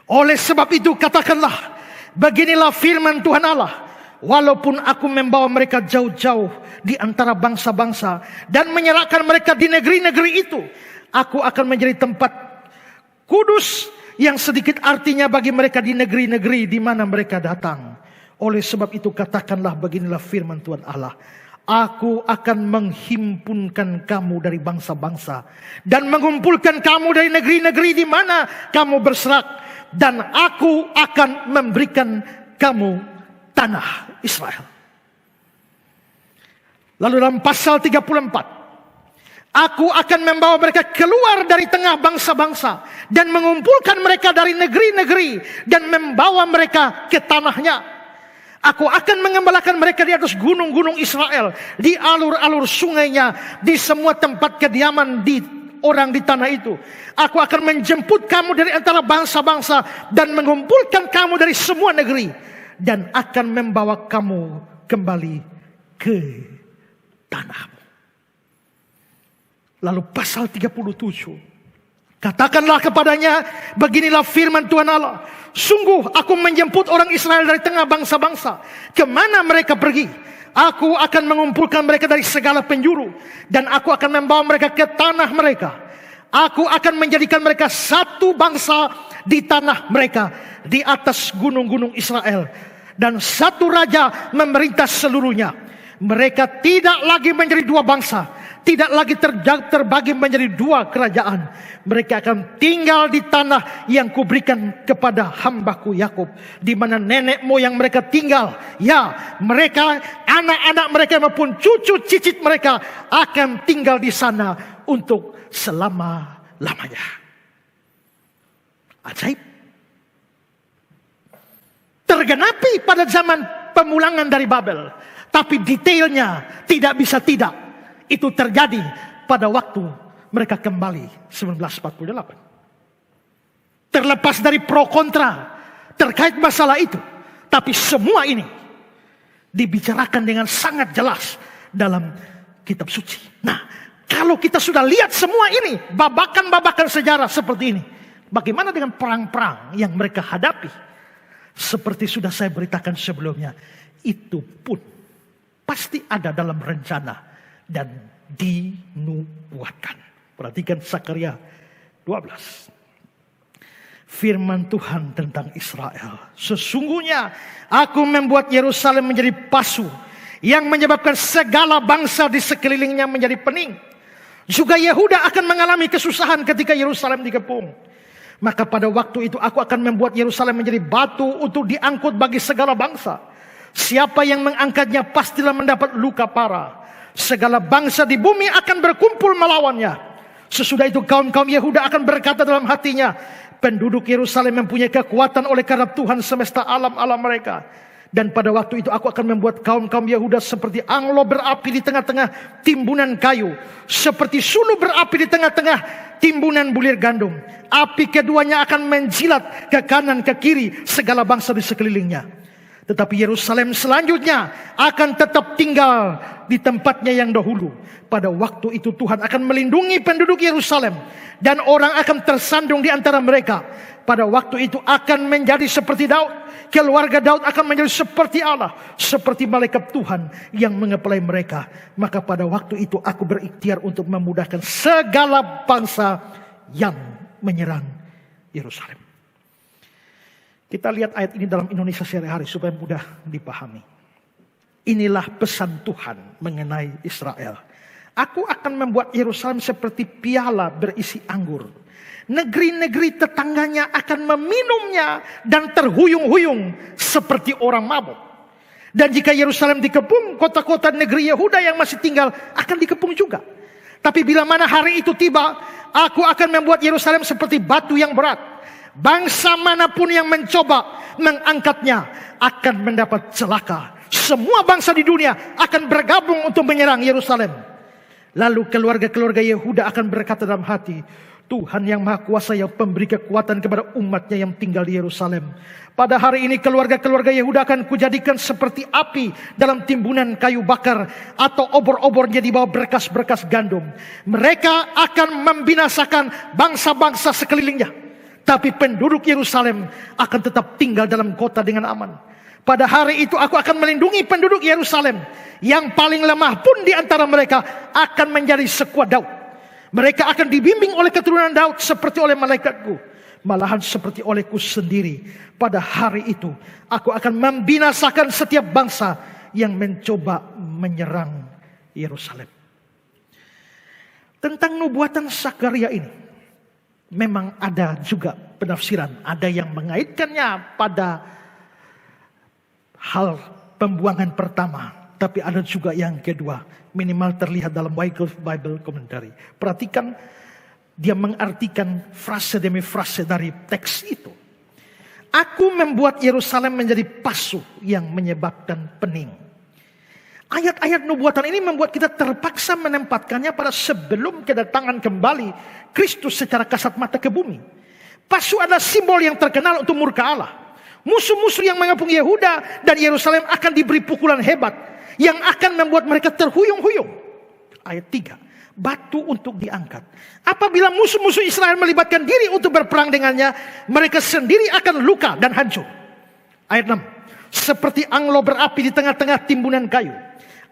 Oleh sebab itu katakanlah, beginilah firman Tuhan Allah, walaupun aku membawa mereka jauh-jauh di antara bangsa-bangsa dan menyerahkan mereka di negeri-negeri itu, aku akan menjadi tempat kudus yang sedikit artinya bagi mereka di negeri-negeri di mana mereka datang. Oleh sebab itu katakanlah, beginilah firman Tuhan Allah, Aku akan menghimpunkan kamu dari bangsa-bangsa dan mengumpulkan kamu dari negeri-negeri di mana kamu berserak, dan aku akan memberikan kamu tanah Israel. Lalu dalam pasal 34, aku akan membawa mereka keluar dari tengah bangsa-bangsa dan mengumpulkan mereka dari negeri-negeri dan membawa mereka ke tanahnya. Aku akan mengembalakan mereka di atas gunung-gunung Israel, di alur-alur sungainya, di semua tempat kediaman di orang di tanah itu. Aku akan menjemput kamu dari antara bangsa-bangsa dan mengumpulkan kamu dari semua negeri, dan akan membawa kamu kembali ke tanahmu. Lalu pasal 37, katakanlah kepadanya, beginilah firman Tuhan Allah, sungguh aku menjemput orang Israel dari tengah bangsa-bangsa. Kemana mereka pergi, aku akan mengumpulkan mereka dari segala penjuru, dan aku akan membawa mereka ke tanah mereka. Aku akan menjadikan mereka satu bangsa di tanah mereka, di atas gunung-gunung Israel, dan satu raja memerintah seluruhnya. Mereka tidak lagi menjadi dua bangsa, tidak lagi terbagi menjadi dua kerajaan. Mereka akan tinggal di tanah yang kuberikan kepada hambaku Yakub, di mana nenek moyang mereka tinggal. Ya, mereka, anak-anak mereka maupun cucu cicit mereka akan tinggal di sana untuk selama-lamanya. Ajaib. Tergenapi pada zaman pemulangan dari Babel, tapi detailnya tidak bisa tidak. Itu terjadi pada waktu mereka kembali 1948. Terlepas dari pro kontra terkait masalah itu, tapi semua ini dibicarakan dengan sangat jelas dalam kitab suci. Nah, kalau kita sudah lihat semua ini, babakan-babakan sejarah seperti ini, bagaimana dengan perang-perang yang mereka hadapi? Seperti sudah saya beritakan sebelumnya, itu pun pasti ada dalam rencana dan dinubuatkan. Perhatikan Sakaria 12. Firman Tuhan tentang Israel. Sesungguhnya aku membuat Yerusalem menjadi pasu, yang menyebabkan segala bangsa di sekelilingnya menjadi pening. Juga Yehuda akan mengalami kesusahan ketika Yerusalem dikepung. Maka pada waktu itu aku akan membuat Yerusalem menjadi batu untuk diangkut bagi segala bangsa. Siapa yang mengangkatnya pastilah mendapat luka parah. Segala bangsa di bumi akan berkumpul melawannya. Sesudah itu kaum-kaum Yehuda akan berkata dalam hatinya, penduduk Yerusalem mempunyai kekuatan oleh karena Tuhan semesta alam-alam mereka. Dan pada waktu itu aku akan membuat kaum-kaum Yehuda seperti anglo berapi di tengah-tengah timbunan kayu, seperti sulu berapi di tengah-tengah timbunan bulir gandum. Api keduanya akan menjilat ke kanan ke kiri segala bangsa di sekelilingnya. Tetapi Yerusalem selanjutnya akan tetap tinggal di tempatnya yang dahulu. Pada waktu itu Tuhan akan melindungi penduduk Yerusalem, dan orang akan tersandung di antara mereka. Pada waktu itu akan menjadi seperti Daud. Keluarga Daud akan menjadi seperti Allah, seperti malaikat Tuhan yang mengepalai mereka. Maka pada waktu itu aku berikhtiar untuk memudahkan segala bangsa yang menyerang Yerusalem. Kita lihat ayat ini dalam Indonesia sehari-hari supaya mudah dipahami. Inilah pesan Tuhan mengenai Israel. Aku akan membuat Yerusalem seperti piala berisi anggur. Negeri-negeri tetangganya akan meminumnya dan terhuyung-huyung seperti orang mabuk. Dan jika Yerusalem dikepung, kota-kota negeri Yehuda yang masih tinggal akan dikepung juga. Tapi bila mana hari itu tiba, aku akan membuat Yerusalem seperti batu yang berat. Bangsa manapun yang mencoba mengangkatnya akan mendapat celaka. Semua bangsa di dunia akan bergabung untuk menyerang Yerusalem. Lalu keluarga-keluarga Yehuda akan berkata dalam hati, Tuhan yang Maha Kuasa yang memberi kekuatan kepada umatnya yang tinggal di Yerusalem. Pada hari ini keluarga-keluarga Yehuda akan kujadikan seperti api dalam timbunan kayu bakar, atau obor-obornya di bawah berkas-berkas gandum. Mereka akan membinasakan bangsa-bangsa sekelilingnya. Tapi penduduk Yerusalem akan tetap tinggal dalam kota dengan aman. Pada hari itu aku akan melindungi penduduk Yerusalem. Yang paling lemah pun di antara mereka akan menjadi sekuat Daud. Mereka akan dibimbing oleh keturunan Daud seperti oleh malaikatku. Malahan seperti olehku sendiri. Pada hari itu aku akan membinasakan setiap bangsa yang mencoba menyerang Yerusalem. Tentang nubuatan Zakaria ini, memang ada juga penafsiran. Ada yang mengaitkannya pada hal pembuangan pertama. Tapi ada juga yang kedua. Minimal terlihat dalam Bible Commentary. Perhatikan, dia mengartikan frase demi frase dari teks itu. Aku membuat Yerusalem menjadi pasu yang menyebabkan pening. Ayat-ayat nubuatan ini membuat kita terpaksa menempatkannya pada sebelum kedatangan kembali Kristus secara kasat mata ke bumi. Pasu adalah simbol yang terkenal untuk murka Allah. Musuh-musuh yang mengepung Yehuda dan Yerusalem akan diberi pukulan hebat yang akan membuat mereka terhuyung-huyung. Ayat 3. Batu untuk diangkat. Apabila musuh-musuh Israel melibatkan diri untuk berperang dengannya, mereka sendiri akan luka dan hancur. Ayat 6. Seperti anglo berapi di tengah-tengah timbunan kayu,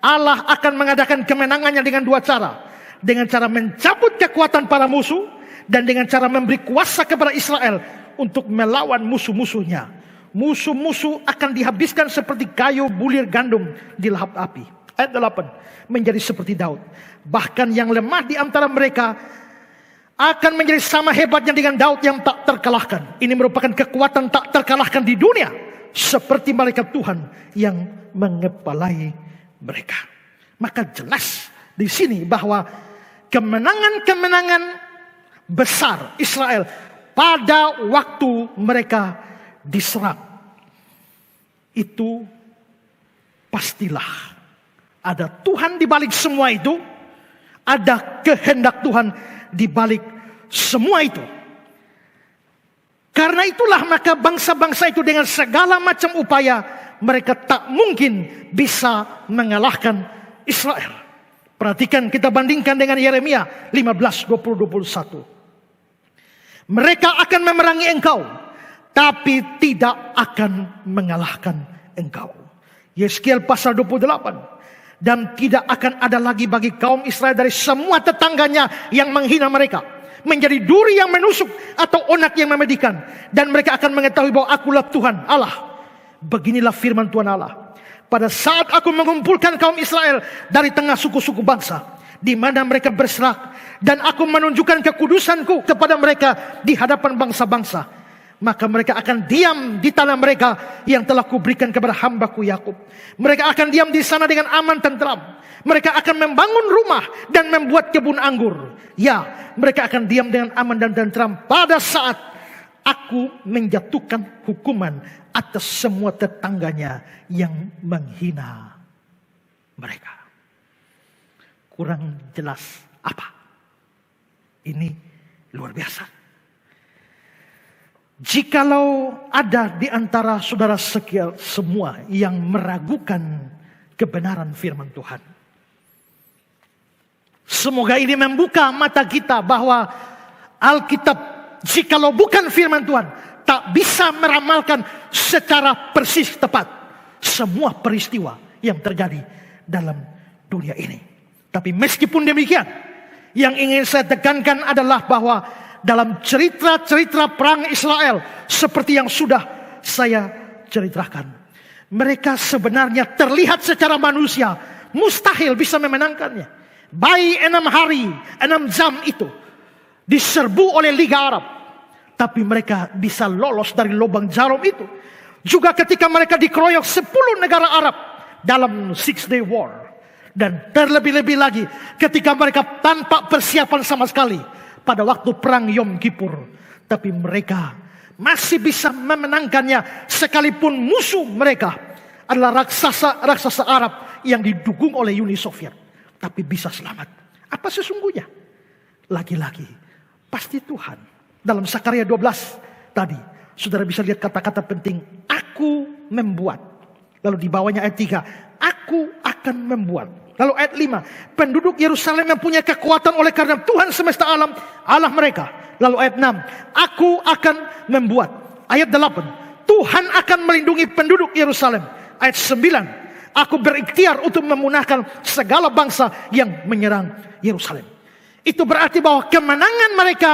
Allah akan mengadakan kemenangannya dengan dua cara. Dengan cara mencabut kekuatan para musuh, dan dengan cara memberi kuasa kepada Israel untuk melawan musuh-musuhnya. Musuh-musuh akan dihabiskan seperti kayu bulir gandum di lahap api. Ayat 8. Menjadi seperti Daud. Bahkan yang lemah di antara mereka akan menjadi sama hebatnya dengan Daud yang tak terkalahkan. Ini merupakan kekuatan tak terkalahkan di dunia. Seperti malaikat Tuhan yang mengepalai mereka. Maka jelas di sini bahwa kemenangan-kemenangan besar Israel pada waktu mereka diserang, itu pastilah ada Tuhan di balik semua itu, ada kehendak Tuhan di balik semua itu. Karena itulah maka bangsa-bangsa itu dengan segala macam upaya, mereka tak mungkin bisa mengalahkan Israel. Perhatikan, kita bandingkan dengan Yeremia 15:20-21. Mereka akan memerangi engkau, tapi tidak akan mengalahkan engkau. Yeskiel pasal 28. Dan tidak akan ada lagi bagi kaum Israel dari semua tetangganya yang menghina mereka, menjadi duri yang menusuk atau onak yang memedikan. Dan mereka akan mengetahui bahwa akulah Tuhan Allah. Beginilah firman Tuhan Allah. Pada saat aku mengumpulkan kaum Israel dari tengah suku-suku bangsa, di mana mereka berserak, dan aku menunjukkan kekudusanku kepada mereka di hadapan bangsa-bangsa, maka mereka akan diam di tanah mereka yang telah kuberikan kepada hambaku Yakub. Mereka akan diam di sana dengan aman tentram. Mereka akan membangun rumah dan membuat kebun anggur. Ya, mereka akan diam dengan aman dan tentram pada saat aku menjatuhkan hukuman atas semua tetangganya yang menghina mereka. Kurang jelas apa? Ini luar biasa. Jikalau ada di antara saudara sekalian semua yang meragukan kebenaran firman Tuhan, semoga ini membuka mata kita bahwa Alkitab, jikalau bukan firman Tuhan, tak bisa meramalkan secara persis tepat semua peristiwa yang terjadi dalam dunia ini. Tapi meskipun demikian, yang ingin saya tekankan adalah bahwa dalam cerita-cerita perang Israel seperti yang sudah saya ceritakan, mereka sebenarnya terlihat secara manusia mustahil bisa memenangkannya. Bayi 6 hari, 6 jam itu diserbu oleh Liga Arab, tapi mereka bisa lolos dari lubang jarum itu. Juga ketika mereka dikeroyok 10 negara Arab dalam 6-day war. Dan terlebih-lebih lagi ketika mereka tanpa persiapan sama sekali pada waktu perang Yom Kippur. Tapi mereka masih bisa memenangkannya sekalipun musuh mereka adalah raksasa Arab yang didukung oleh Uni Soviet. Tapi bisa selamat. Apa sesungguhnya? Lagi-lagi pasti Tuhan. Dalam Zakaria 12 tadi, saudara bisa lihat kata-kata penting. Aku membuat. Lalu di bawahnya ayat 3. Aku akan membuat. Lalu ayat 5. Penduduk Yerusalem yang punya kekuatan oleh karena Tuhan semesta alam, Allah mereka. Lalu ayat 6. Aku akan membuat. Ayat 8. Tuhan akan melindungi penduduk Yerusalem. Ayat 9. Aku berikhtiar untuk memunahkan segala bangsa yang menyerang Yerusalem. Itu berarti bahwa kemenangan mereka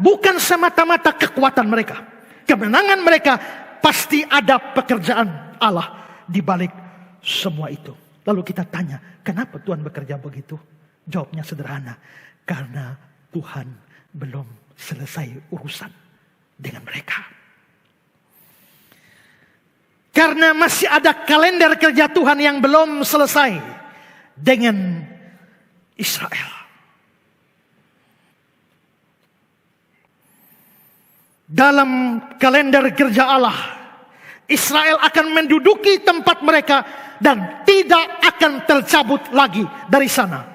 bukan semata-mata kekuatan mereka. Kemenangan mereka pasti ada pekerjaan Allah di balik semua itu. Lalu kita tanya, kenapa Tuhan bekerja begitu? Jawabnya sederhana, karena Tuhan belum selesai urusan dengan mereka. Karena masih ada kalender kerja Tuhan yang belum selesai dengan Israel. Dalam kalender kerja Allah, Israel akan menduduki tempat mereka dan tidak akan tercabut lagi dari sana.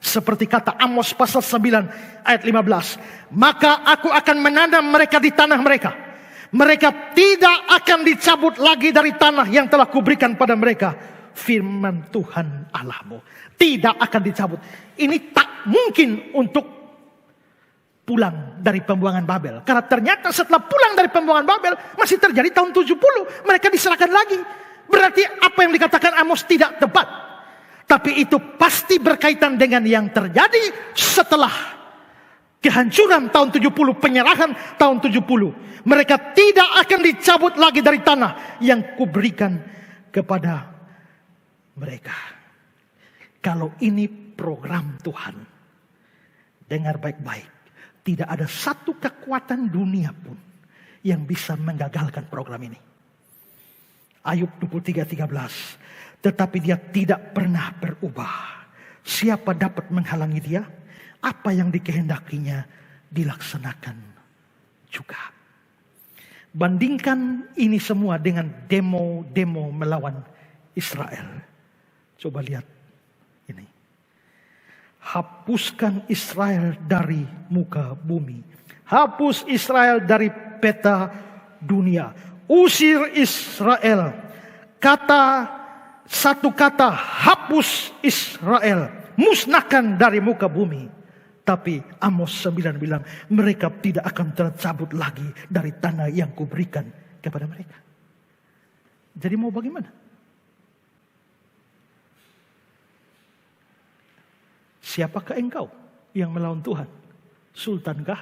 Seperti kata Amos pasal 9 ayat 15. Maka aku akan menanam mereka di tanah mereka. Mereka tidak akan dicabut lagi dari tanah yang telah kuberikan pada mereka. Firman Tuhan Allahmu. Tidak akan dicabut. Ini tak mungkin untuk pulang dari pembuangan Babel. Karena ternyata setelah pulang dari pembuangan Babel, masih terjadi tahun 70. Mereka diserahkan lagi. Berarti apa yang dikatakan Amos tidak tepat. Tapi itu pasti berkaitan dengan yang terjadi setelah kehancuran tahun 70, penyerahan tahun 70. Mereka tidak akan dicabut lagi dari tanah yang kuberikan kepada mereka. Kalau ini program Tuhan, dengar baik-baik. Tidak ada satu kekuatan dunia pun yang bisa menggagalkan program ini. Ayub 23:13. Tetapi dia tidak pernah berubah. Siapa dapat menghalangi dia? Apa yang dikehendakinya dilaksanakan juga. Bandingkan ini semua dengan demo-demo melawan Israel. Coba lihat ini. Hapuskan Israel dari muka bumi. Hapus Israel dari peta dunia. Usir Israel. Satu kata, hapus Israel. Musnahkan dari muka bumi. Tapi Amos 9 bilang, mereka tidak akan tercabut lagi dari tanah yang kuberikan kepada mereka. Jadi mau bagaimana? Siapakah engkau yang melawan Tuhan? Sultankah?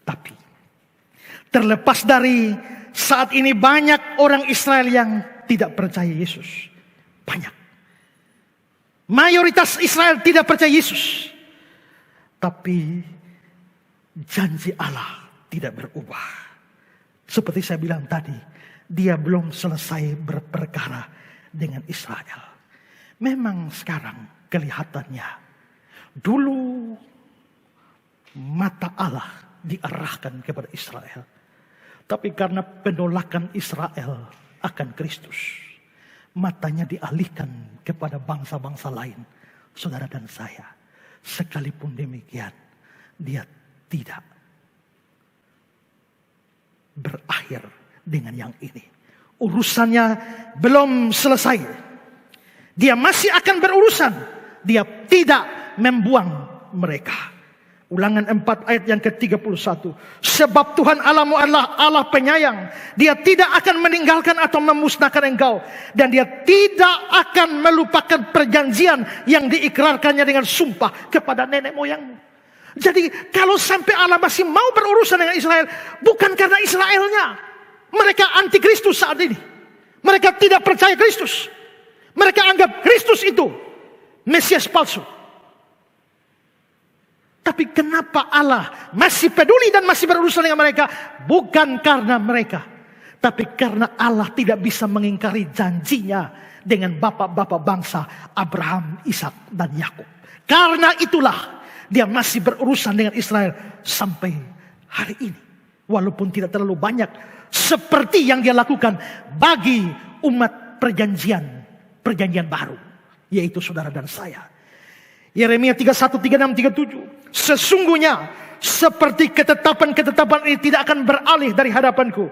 Tapi terlepas dari saat ini banyak orang Israel yang tidak percaya Yesus. Banyak. Mayoritas Israel tidak percaya Yesus. Tapi janji Allah tidak berubah. Seperti saya bilang tadi, dia belum selesai berperkara dengan Israel. Memang sekarang kelihatannya, dulu mata Allah diarahkan kepada Israel. Tapi karena penolakan Israel akan Kristus, matanya dialihkan kepada bangsa-bangsa lain. Saudara dan saya, sekalipun demikian, dia tidak berakhir dengan yang ini. Urusannya belum selesai. Dia masih akan berurusan. Dia tidak membuang mereka. Ulangan 4 ayat yang ke-31. Sebab Tuhan Allahmu adalah Allah penyayang. Dia tidak akan meninggalkan atau memusnahkan engkau. Dan dia tidak akan melupakan perjanjian yang diikrarkannya dengan sumpah kepada nenek moyangmu. Jadi kalau sampai Allah masih mau berurusan dengan Israel, bukan karena Israelnya. Mereka anti Kristus saat ini. Mereka tidak percaya Kristus. Mereka anggap Kristus itu Mesias palsu. Tapi kenapa Allah masih peduli dan masih berurusan dengan mereka? Bukan karena mereka. Tapi karena Allah tidak bisa mengingkari janjinya dengan bapak-bapak bangsa Abraham, Ishak, dan Yakub. Karena itulah dia masih berurusan dengan Israel sampai hari ini. Walaupun tidak terlalu banyak seperti yang dia lakukan bagi umat perjanjian baru. Yaitu saudara dan saya. Yeremia 31, 36, 37. Sesungguhnya seperti ketetapan-ketetapan ini tidak akan beralih dari hadapanku.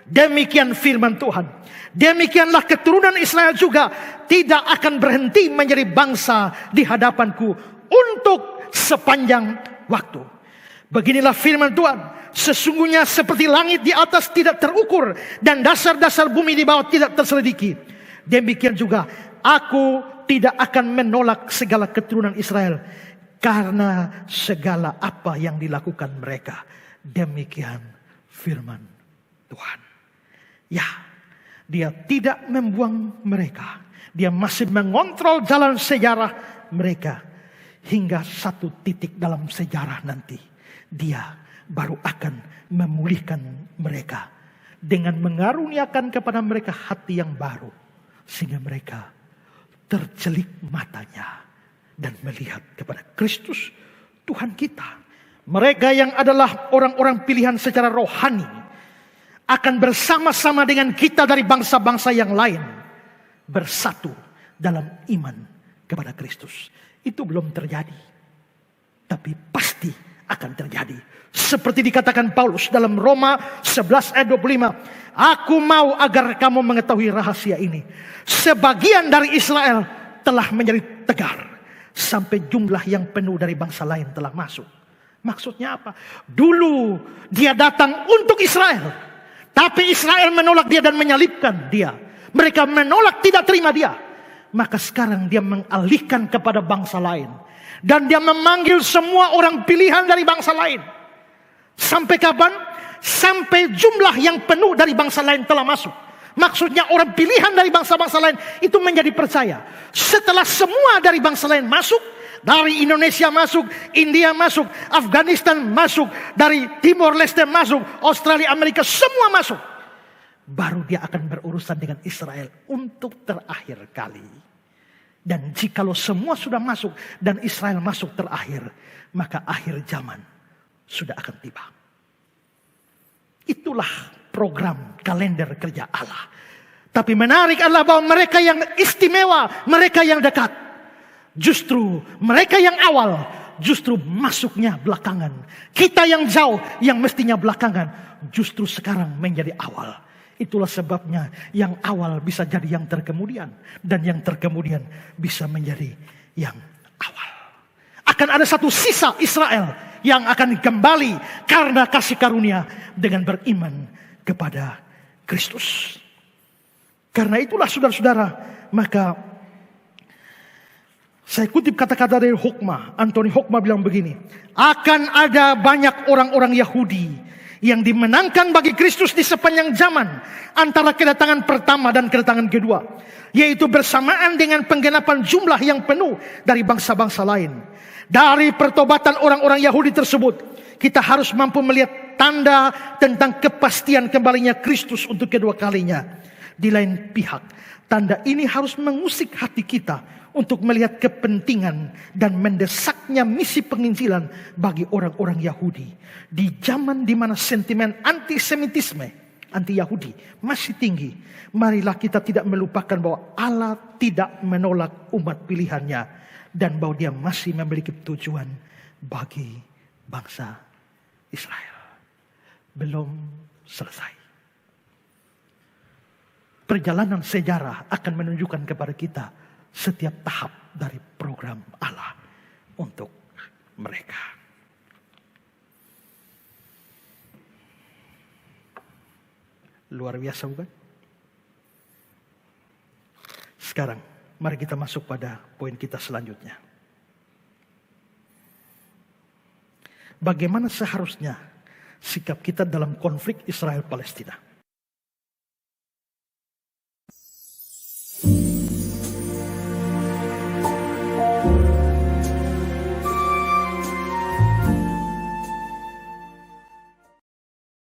Demikian firman Tuhan. Demikianlah keturunan Israel juga tidak akan berhenti menjadi bangsa di hadapanku untuk sepanjang waktu. Beginilah firman Tuhan. Sesungguhnya seperti langit di atas tidak terukur dan dasar-dasar bumi di bawah tidak terselidiki. Demikian juga aku tidak akan menolak segala keturunan Israel karena segala apa yang dilakukan mereka. Demikian firman Tuhan. Ya, Dia tidak membuang mereka. Dia masih mengontrol jalan sejarah mereka. Hingga satu titik dalam sejarah nanti. Dia baru akan memulihkan mereka. Dengan mengaruniakan kepada mereka hati yang baru. Sehingga mereka tercelik matanya. Dan melihat kepada Kristus Tuhan kita. Mereka yang adalah orang-orang pilihan secara rohani akan bersama-sama dengan kita dari bangsa-bangsa yang lain bersatu dalam iman kepada Kristus. Itu belum terjadi, tapi pasti akan terjadi. Seperti dikatakan Paulus dalam Roma 11 ayat 25. Aku mau agar kamu mengetahui rahasia ini. Sebagian dari Israel telah menjadi tegar, sampai jumlah yang penuh dari bangsa lain telah masuk. Maksudnya apa? Dulu dia datang untuk Israel. Tapi Israel menolak dia dan menyalibkan dia. Mereka menolak, tidak terima dia. Maka sekarang dia mengalihkan kepada bangsa lain. Dan dia memanggil semua orang pilihan dari bangsa lain. Sampai kapan? Sampai jumlah yang penuh dari bangsa lain telah masuk. Maksudnya orang pilihan dari bangsa-bangsa lain itu menjadi percaya. Setelah semua dari bangsa lain masuk, dari Indonesia masuk, India masuk, Afghanistan masuk, dari Timor Leste masuk, Australia, Amerika, semua masuk. Baru dia akan berurusan dengan Israel untuk terakhir kali. Dan jikalau semua sudah masuk dan Israel masuk terakhir, maka akhir zaman sudah akan tiba. Itulah program kalender kerja Allah. Tapi menarik adalah bahwa mereka yang istimewa, mereka yang dekat, justru mereka yang awal, justru masuknya belakangan. Kita yang jauh, yang mestinya belakangan, justru sekarang menjadi awal. Itulah sebabnya yang awal bisa jadi yang terkemudian. Dan yang terkemudian bisa menjadi yang awal. Akan ada satu sisa Israel yang akan kembali karena kasih karunia dengan beriman kepada Kristus. Karena itulah saudara-saudara, maka saya kutip kata-kata dari Hokmah. Anthony Hokmah bilang begini. Akan ada banyak orang-orang Yahudi yang dimenangkan bagi Kristus di sepanjang zaman. Antara kedatangan pertama dan kedatangan kedua. Yaitu bersamaan dengan penggenapan jumlah yang penuh dari bangsa-bangsa lain. Dari pertobatan orang-orang Yahudi tersebut, kita harus mampu melihat tanda tentang kepastian kembalinya Kristus untuk kedua kalinya. Di lain pihak, tanda ini harus mengusik hati kita untuk melihat kepentingan dan mendesaknya misi penginjilan bagi orang-orang Yahudi. Di zaman di mana sentimen antisemitisme, anti-Yahudi masih tinggi, marilah kita tidak melupakan bahwa Allah tidak menolak umat pilihannya dan bahwa dia masih memiliki tujuan bagi bangsa Israel. Belum selesai. Perjalanan sejarah akan menunjukkan kepada kita setiap tahap dari program Allah untuk mereka. Luar biasa bukan? Sekarang mari kita masuk pada poin kita selanjutnya. Bagaimana seharusnya sikap kita dalam konflik Israel-Palestina?